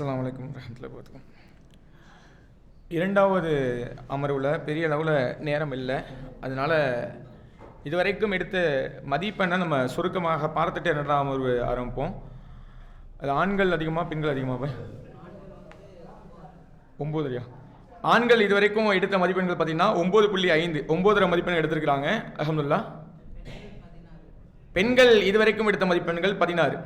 அஸ்ஸலாமு அலைக்கும் வரஹ்மத்துல்லாஹி வபரகாத்துஹு. இரண்டாவது அமர்வில் பெரிய அளவில் நேரம் இல்லை, அதனால் இதுவரைக்கும் எடுத்த மதிப்பெண்ணை நம்ம சுருக்கமாக பார்த்துட்டு இரண்டாம் அமர்வு ஆரம்பிப்போம். அது ஆண்கள் அதிகமாக பெண்கள் அதிகமாக? 9. ஆண்கள் இதுவரைக்கும் எடுத்த மதிப்பெண்கள் பார்த்தீங்கன்னா 9.5, 9.5 மதிப்பெண் எடுத்திருக்கிறாங்க, அல்ஹம்துலில்லாஹ். பெண்கள் இதுவரைக்கும் எடுத்த மதிப்பெண்கள் 16.